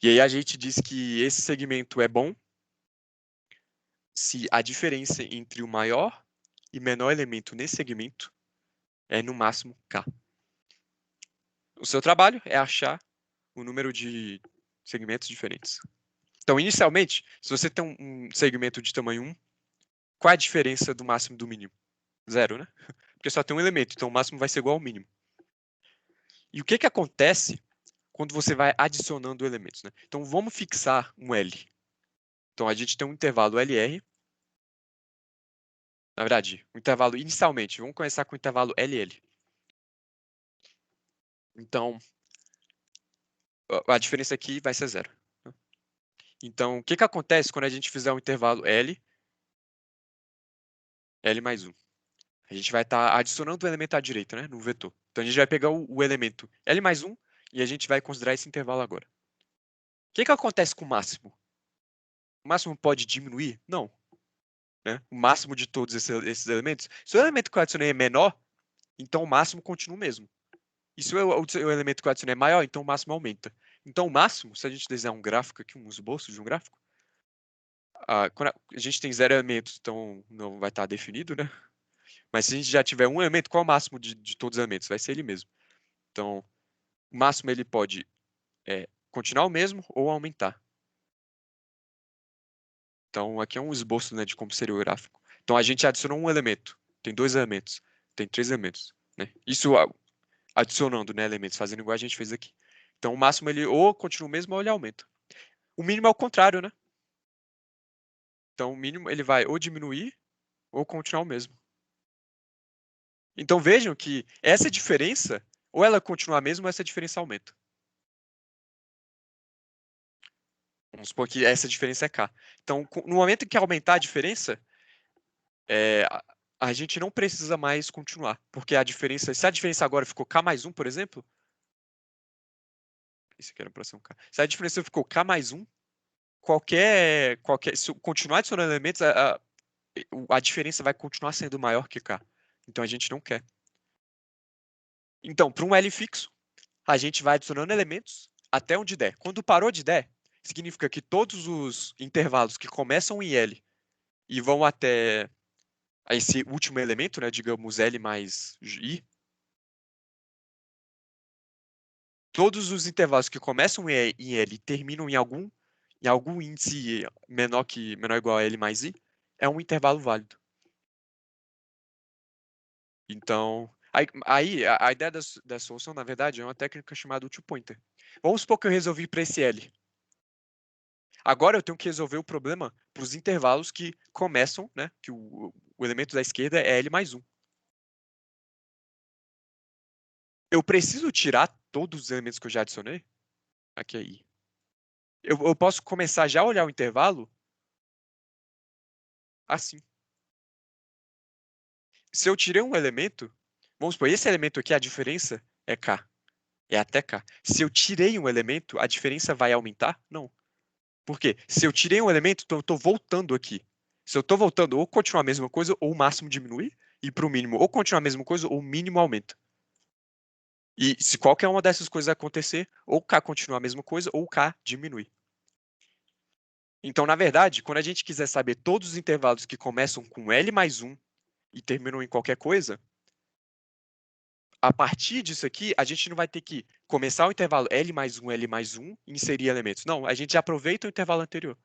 E aí a gente diz que esse segmento é bom se a diferença entre o maior e menor elemento nesse segmento é no máximo k. O seu trabalho é achar o número de segmentos diferentes. Então, inicialmente, se você tem um segmento de tamanho 1, qual é a diferença do máximo e do mínimo? 0, né? Porque só tem um elemento, então o máximo vai ser igual ao mínimo. E o que acontece quando você vai adicionando elementos, né? Então, vamos fixar um L. Então, a gente tem um intervalo LR. Na verdade, o intervalo inicialmente, vamos começar com o intervalo LL. Então, a diferença aqui vai ser 0. Então, o que acontece quando a gente fizer um intervalo L mais 1? A gente vai estar adicionando o elemento à direita, né, no vetor. Então, a gente vai pegar o elemento L mais 1 e a gente vai considerar esse intervalo agora. O que acontece com o máximo? O máximo pode diminuir? Não. Né? O máximo de todos esses elementos. Se o elemento que eu adicionei é menor, então o máximo continua o mesmo. E se o elemento que eu adicionei é maior, então o máximo aumenta. Então o máximo, se a gente desenhar um gráfico aqui, um esboço de um gráfico, quando a gente tem 0 elementos, então não vai estar definido, né? Mas se a gente já tiver um elemento, qual é o máximo de todos os elementos? Vai ser ele mesmo. Então, o máximo ele pode continuar o mesmo ou aumentar. Então, aqui é um esboço, né, de como seria o gráfico. Então, a gente adicionou um elemento, tem 2 elementos, tem 3 elementos. Né? Isso adicionando, né, elementos, fazendo igual a gente fez aqui. Então, o máximo ele ou continua o mesmo ou ele aumenta. O mínimo é o contrário, né? Então, o mínimo ele vai ou diminuir ou continuar o mesmo. Então, vejam que essa diferença, ou ela continua a mesma ou essa diferença aumenta. Vamos supor que essa diferença é K. Então, no momento em que aumentar a diferença, a gente não precisa mais continuar. Porque a diferença, se a diferença agora ficou K mais 1, por exemplo, isso aqui era para ser um K. Se a diferença ficou K mais 1, se continuar adicionando elementos, a diferença vai continuar sendo maior que K. Então a gente não quer. Então, para um L fixo, a gente vai adicionando elementos até onde der. Quando parou de der, significa que todos os intervalos que começam em L e vão até esse último elemento, né, digamos L mais I, todos os intervalos que começam em L e terminam em algum índice menor ou igual a L mais I, é um intervalo válido. Então, aí a ideia da solução, na verdade, é uma técnica chamada two pointer. Vamos supor que eu resolvi para esse L. Agora eu tenho que resolver o problema para os intervalos que começam, né, que o elemento da esquerda é L mais 1. Eu preciso tirar todos os elementos que eu já adicionei? Aqui é I. Eu posso começar já a olhar o intervalo assim. Se eu tirei um elemento, vamos supor, esse elemento aqui, a diferença é K. É até K. Se eu tirei um elemento, a diferença vai aumentar? Não. Por quê? Se eu tirei um elemento, então eu estou voltando aqui. Se eu estou voltando, ou continuar a mesma coisa, ou o máximo diminui, e para o mínimo, ou continuar a mesma coisa, ou o mínimo aumenta. E se qualquer uma dessas coisas acontecer, ou K continua a mesma coisa, ou K diminui. Então, na verdade, quando a gente quiser saber todos os intervalos que começam com L mais 1 e terminam em qualquer coisa, a partir disso aqui, a gente não vai ter que começar o intervalo L mais 1 e inserir elementos. Não, a gente já aproveita o intervalo anterior.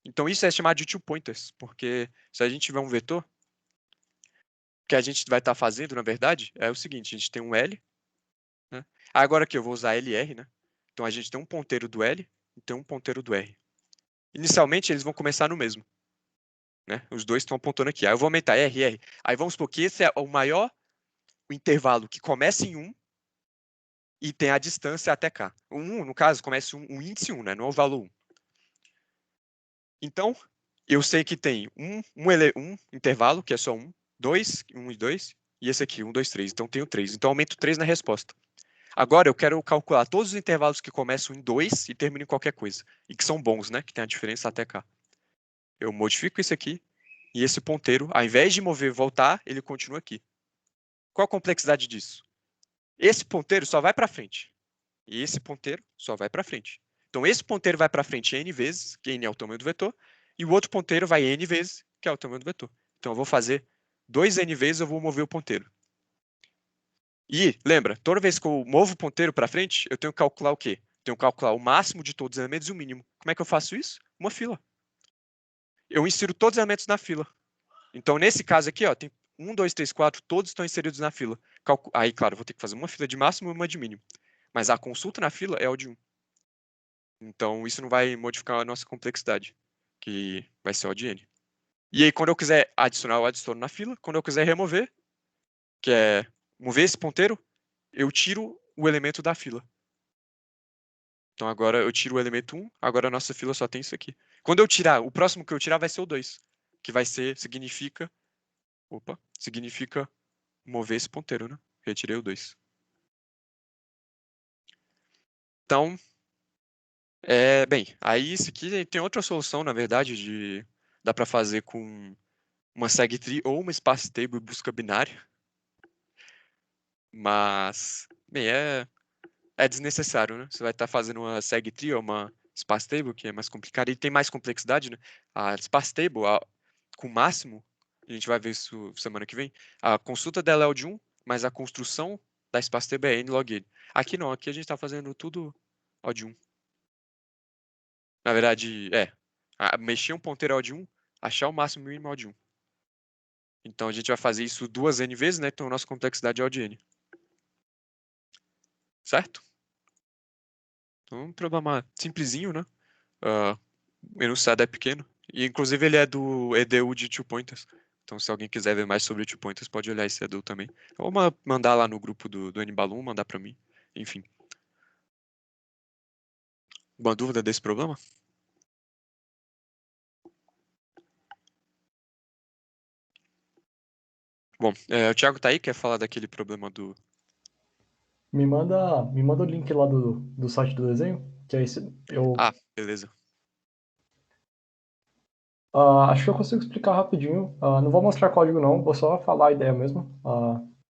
Então, isso é chamado de two pointers, porque se a gente tiver um vetor, o que a gente vai estar fazendo, na verdade, é o seguinte, a gente tem um L, né? Agora aqui eu vou usar LR, né? Então, a gente tem um ponteiro do L e tem um ponteiro do R. Inicialmente, eles vão começar no mesmo, né? Os dois estão apontando aqui. Aí eu vou aumentar R, R. Aí vamos supor que esse é o intervalo que começa em 1 e tem a distância até K. O 1, no caso, começa um índice 1, né? Não é o valor 1. Então, eu sei que tem um intervalo, que é só 1, 2, 1 e 2, e esse aqui, 1, 2, 3. Então, tenho 3. Então, aumento 3 na resposta. Agora, eu quero calcular todos os intervalos que começam em 2 e terminam em qualquer coisa. E que são bons, né? Que tem a diferença até K. Eu modifico esse aqui, e esse ponteiro, ao invés de mover e voltar, ele continua aqui. Qual a complexidade disso? Esse ponteiro só vai para frente. E esse ponteiro só vai para frente. Então, esse ponteiro vai para frente n vezes, que n é o tamanho do vetor, e o outro ponteiro vai n vezes, que é o tamanho do vetor. Então, eu vou fazer 2n vezes, eu vou mover o ponteiro. E, lembra, toda vez que eu movo o ponteiro para frente, eu tenho que calcular o quê? Tenho que calcular o máximo de todos os elementos e o mínimo. Como é que eu faço isso? Uma fila. Eu insiro todos os elementos na fila. Então, nesse caso aqui, ó, tem 1, 2, 3, 4, todos estão inseridos na fila. Aí, claro, vou ter que fazer uma fila de máximo e uma de mínimo. Mas a consulta na fila é o de 1. Então, isso não vai modificar a nossa complexidade, que vai ser O de N. E aí, quando eu quiser adicionar, eu adiciono na fila. Quando eu quiser remover, que é mover esse ponteiro, eu tiro o elemento da fila. Então, agora eu tiro o elemento 1, agora a nossa fila só tem isso aqui. Quando eu tirar, o próximo que eu tirar vai ser o 2, que vai ser, significa mover esse ponteiro, né? Retirei o 2. Então, bem, aí isso aqui tem outra solução, na verdade, dá para fazer com uma segtree ou uma sparse table e busca binária. Mas, bem, é desnecessário, né? Você vai estar fazendo uma segtree ou uma sparse table, que é mais complicado, e tem mais complexidade, né? A sparse table, com máximo, a gente vai ver isso semana que vem, a consulta dela é o de 1, mas a construção da sparse table é n log n. Aqui não, aqui a gente está fazendo tudo O de 1. Na verdade, mexer um ponteiro O de 1, achar o máximo e o mínimo O de 1. Então a gente vai fazer isso 2n vezes, né? Então a nossa complexidade é O de n. Certo? Então, um problema simplesinho, né? O enunciado é pequeno. E, inclusive, ele é do EDU de two pointers. Então, se alguém quiser ver mais sobre two pointers, pode olhar esse EDU também. Ou mandar lá no grupo do NBalloon, mandar para mim. Enfim. Alguma dúvida desse problema? Bom, o Thiago tá aí, quer falar daquele problema do... Me manda o link lá do site do desenho, que é esse. Ah, beleza. Acho que eu consigo explicar rapidinho. Não vou mostrar código não, vou só falar a ideia mesmo.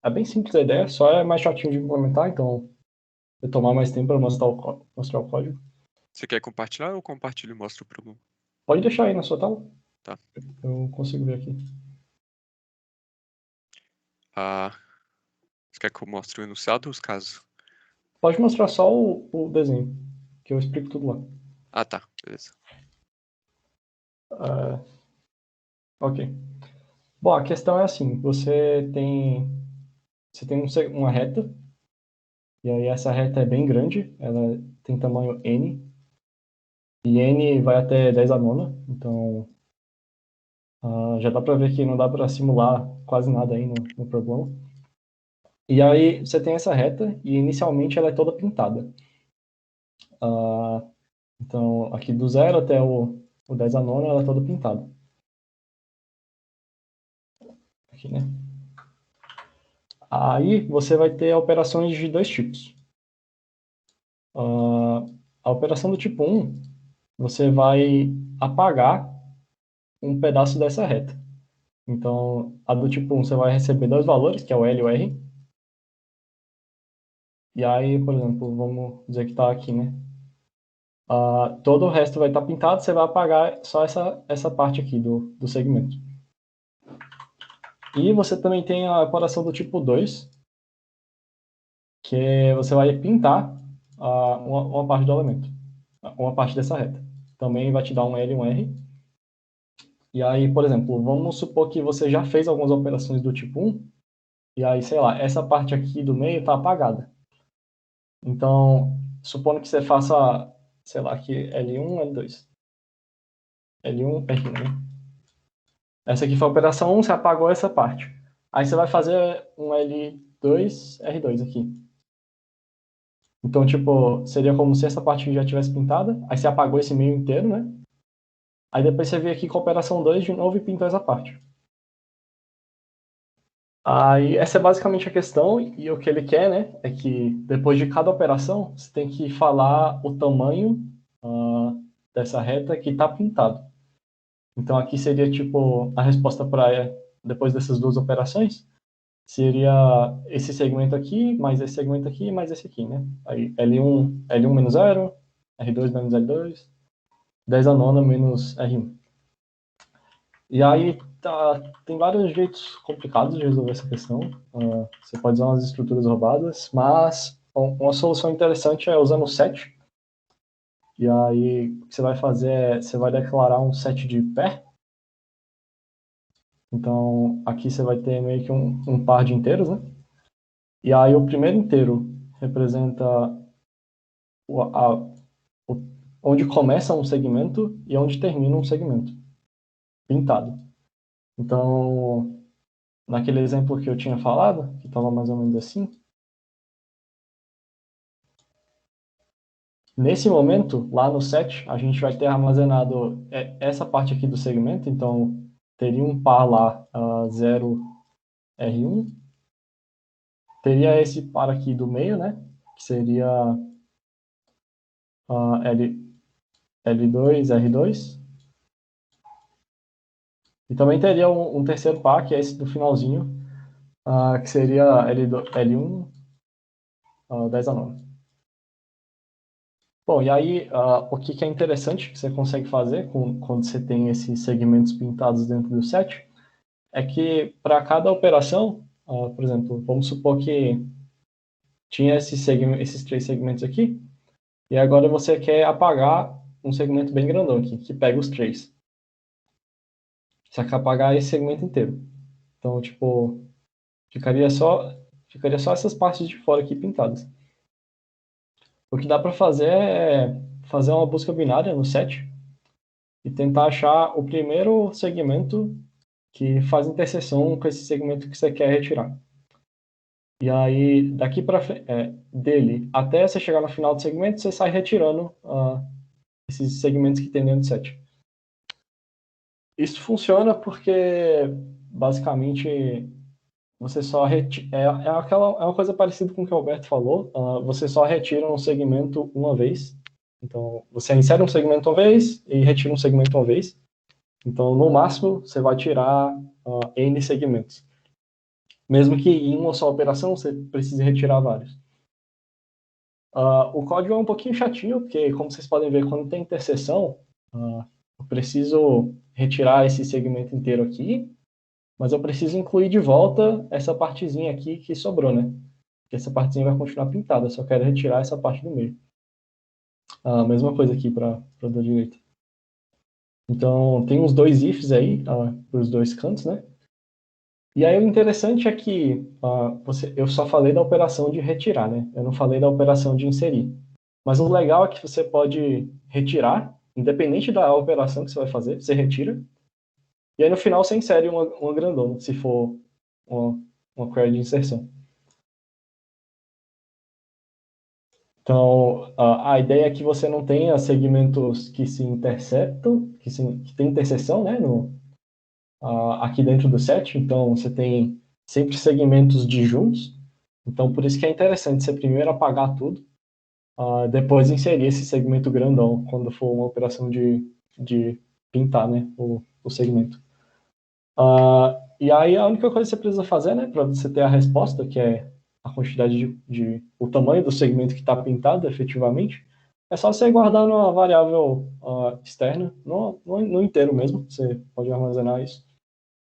É bem simples a ideia, só é mais chatinho de implementar, então eu tomar mais tempo para mostrar o código. Você quer compartilhar ou eu compartilho e mostro o problema? Pode deixar aí na sua tela. Tá. Eu consigo ver aqui. Você quer que eu mostre o enunciado ou os casos? Pode mostrar só o desenho, que eu explico tudo lá. Ah, tá. Beleza. Ok. Bom, a questão é assim, você tem uma reta, e aí essa reta é bem grande, ela tem tamanho n, e n vai até 10 a nona, então já dá para ver que não dá para simular quase nada aí no problema. E aí você tem essa reta, e inicialmente ela é toda pintada. Então, aqui do 0 até o 10 a nona, ela é toda pintada. Aqui, né? Aí você vai ter operações de dois tipos. A operação do tipo 1, você vai apagar um pedaço dessa reta. Então, a do tipo 1 você vai receber dois valores, que é o L e o R. E aí, por exemplo, vamos dizer que está aqui, né? Todo o resto vai estar pintado, você vai apagar só essa parte aqui do segmento. E você também tem a operação do tipo 2, que você vai pintar uma parte do elemento, uma parte dessa reta. Também vai te dar um L e um R. E aí, por exemplo, vamos supor que você já fez algumas operações do tipo 1, e aí, sei lá, essa parte aqui do meio está apagada. Então, supondo que você faça, sei lá, aqui L1, L2. L1, R1, né? Essa aqui foi a operação 1, você apagou essa parte. Aí você vai fazer um L2, R2 aqui. Então, tipo, seria como se essa parte já tivesse pintada, aí você apagou esse meio inteiro, né? Aí depois você veio aqui com a operação 2 de novo e pintou essa parte. Aí essa é basicamente a questão, e o que ele quer, né, é que depois de cada operação, você tem que falar o tamanho dessa reta que está pintado. Então aqui seria tipo a resposta para depois dessas duas operações, seria esse segmento aqui, mais esse segmento aqui, mais esse aqui, né? Aí L1 menos 0, R2 menos L2, 10 a nona menos R1. E aí tem vários jeitos complicados de resolver essa questão. Você pode usar umas estruturas roubadas, mas uma solução interessante é usando o set. E aí o que você vai fazer é, você vai declarar um set de pair. Então aqui você vai ter meio que um par de inteiros, né? E aí o primeiro inteiro representa o, a, onde começa um segmento e onde termina um segmento, pintado. Então, naquele exemplo que eu tinha falado, que estava mais ou menos assim, nesse momento, lá no set, a gente vai ter armazenado essa parte aqui do segmento, então teria um par lá, 0R1, teria esse par aqui do meio, né, que seria L2, R2, e também teria um terceiro par, que é esse do finalzinho, que seria L1, 10 a 9. Bom, e aí, o que é interessante que você consegue fazer quando você tem esses segmentos pintados dentro do set, é que para cada operação, por exemplo, vamos supor que tinha esses três segmentos aqui, e agora você quer apagar um segmento bem grandão aqui, que pega os três. Você quer apagar esse segmento inteiro. Então, tipo, ficaria só essas partes de fora aqui pintadas. O que dá para fazer é fazer uma busca binária no set e tentar achar o primeiro segmento que faz interseção com esse segmento que você quer retirar. E aí, daqui para dele até você chegar no final do segmento, você sai retirando esses segmentos que tem dentro do set. Isso funciona porque, basicamente, você só é uma coisa parecida com o que o Alberto falou. Você só retira um segmento uma vez. Então, você insere um segmento uma vez e retira um segmento uma vez. Então, no máximo, você vai tirar N segmentos. Mesmo que em uma só operação você precise retirar vários. O código é um pouquinho chatinho, porque, como vocês podem ver, quando tem interseção, eu preciso retirar esse segmento inteiro aqui, mas eu preciso incluir de volta essa partezinha aqui que sobrou, né? Porque essa partezinha vai continuar pintada, eu só quero retirar essa parte do meio. A mesma coisa aqui para da direita. Então, tem uns dois ifs aí, para os dois cantos, né? E aí o interessante é que eu só falei da operação de retirar, né? Eu não falei da operação de inserir. Mas o legal é que você pode retirar, independente da operação que você vai fazer, você retira. E aí no final você insere uma grandona, se for uma query de inserção. Então, a ideia é que você não tenha segmentos que se interceptam, que tem interseção, né, aqui dentro do set. Então, você tem sempre segmentos disjuntos. Então, por isso que é interessante você primeiro apagar tudo, depois inserir esse segmento grandão, quando for uma operação de pintar, né, o segmento. E aí a única coisa que você precisa fazer, né, para você ter a resposta, que é a quantidade o tamanho do segmento que está pintado efetivamente, é só você guardar numa variável externa, no inteiro mesmo, você pode armazenar isso.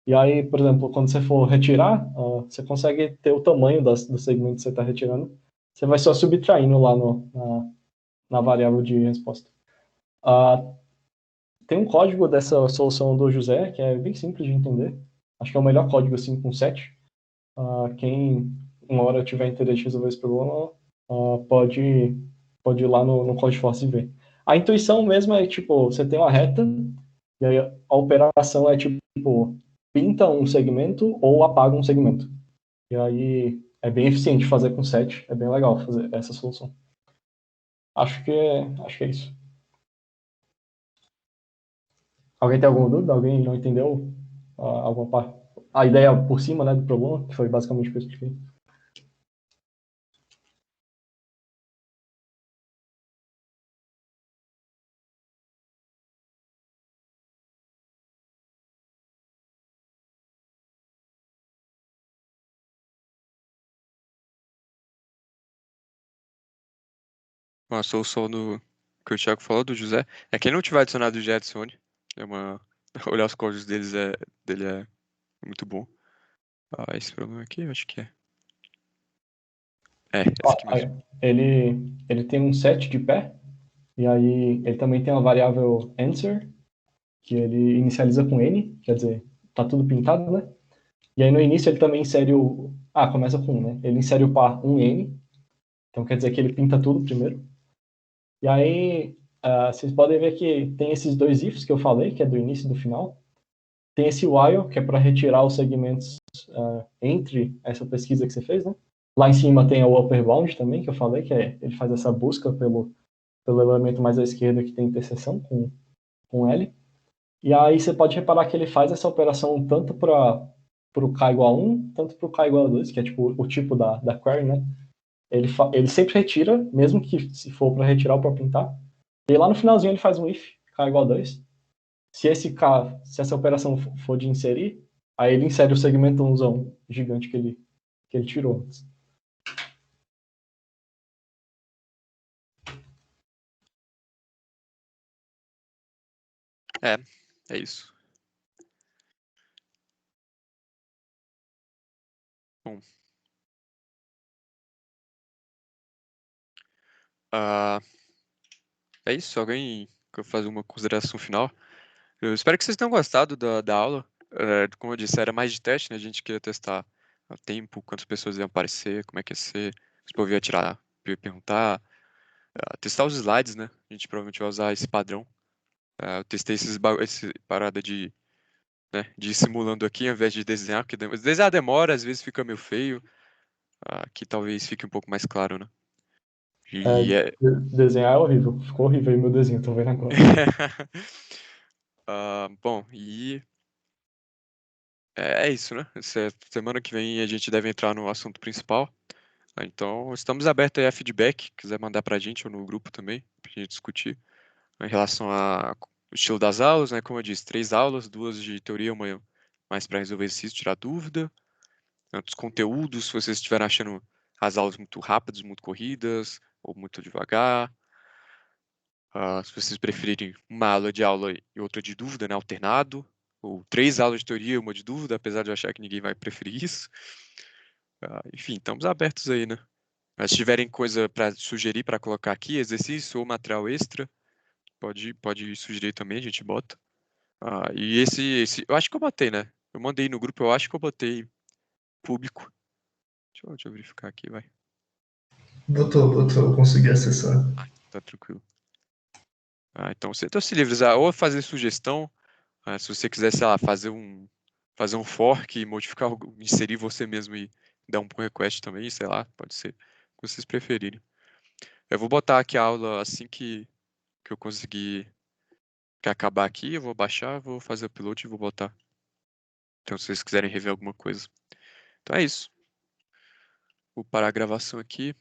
E aí, por exemplo, quando você for retirar, você consegue ter o tamanho do segmento que você está retirando. Você vai só subtraindo lá na variável de resposta. Tem um código dessa solução do José, que é bem simples de entender. Acho que é o melhor código, assim, com 7. Quem uma hora tiver interesse em resolver esse problema, pode ir lá no CodeForce e ver. A intuição mesmo é, tipo, você tem uma reta, e aí a operação é, tipo, pinta um segmento ou apaga um segmento. E aí é bem eficiente fazer com 7, é bem legal fazer essa solução. Acho que é isso. Alguém tem alguma dúvida? Alguém não entendeu alguma parte? A ideia por cima, né, do problema, que foi basicamente o que eu expliquei. Uma solução que o Thiago falou, do José, é quem não tiver adicionado o José, adicione. Olhar os códigos dele é muito bom. Esse problema aqui, eu acho que é. Esse aqui mesmo. Ele tem um set de pé, e aí ele também tem uma variável answer, que ele inicializa com n, quer dizer, tá tudo pintado, né? E aí no início ele também insere começa com 1, né? Ele insere o par 1n, então quer dizer que ele pinta tudo primeiro. E aí vocês podem ver que tem esses dois ifs que eu falei, que é do início e do final. Tem esse while, que é para retirar os segmentos entre essa pesquisa que você fez, né? Lá em cima tem o upper bound também, que eu falei, que ele faz essa busca pelo elemento mais à esquerda que tem interseção com L. E aí você pode reparar que ele faz essa operação tanto para o k igual a 1, tanto para o k igual a 2, que é tipo o tipo da query, né? Ele sempre retira, mesmo que se for para retirar ou para pintar. E lá no finalzinho ele faz um if, k igual a 2. Se essa operação for de inserir, aí ele insere o segmentãozão gigante que ele tirou antes. É isso. Bom. É isso. Alguém quer fazer uma consideração final? Eu espero que vocês tenham gostado da aula. Como eu disse, era mais de teste, né? A gente queria testar o tempo, quantas pessoas iam aparecer, como é que ia ser, se o povo ia tirar, ia perguntar, testar os slides, né? A gente provavelmente vai usar esse padrão. Eu testei esse parada de ir simulando aqui, ao invés de desenhar, porque desenhar demora, às vezes fica meio feio. Aqui talvez fique um pouco mais claro, né? Desenhar é horrível. Ficou horrível aí meu desenho, tô vendo agora. Bom, e é isso, né? Semana que vem a gente deve entrar no assunto principal. Então, estamos abertos aí a feedback, quiser mandar pra gente ou no grupo também, pra gente discutir em relação ao estilo das aulas, né? Como eu disse, 3 aulas, 2 de teoria, uma mais para resolver exercício, tirar dúvida. Outros conteúdos, se vocês estiverem achando as aulas muito rápidas, muito corridas, ou muito devagar. Se vocês preferirem uma aula de aula e outra de dúvida, né, alternado, ou 3 aulas de teoria e uma de dúvida, apesar de eu achar que ninguém vai preferir isso. Enfim, estamos abertos aí, né? Mas se tiverem coisa para sugerir para colocar aqui, exercício ou material extra, pode sugerir também, a gente bota. E esse, eu acho que eu botei, né? Eu mandei no grupo, eu acho que eu botei público. Deixa eu verificar aqui, vai. Botou, eu consegui acessar. Tá tranquilo. Então você se livre, ou fazer sugestão, se você quiser, sei lá, fazer um fork, modificar, inserir você mesmo e dar um pull request também, sei lá, pode ser o que vocês preferirem. Eu vou botar aqui a aula assim que eu conseguir que acabar aqui, eu vou baixar, vou fazer o upload e vou botar. Então, se vocês quiserem rever alguma coisa. Então é isso. Vou parar a gravação aqui.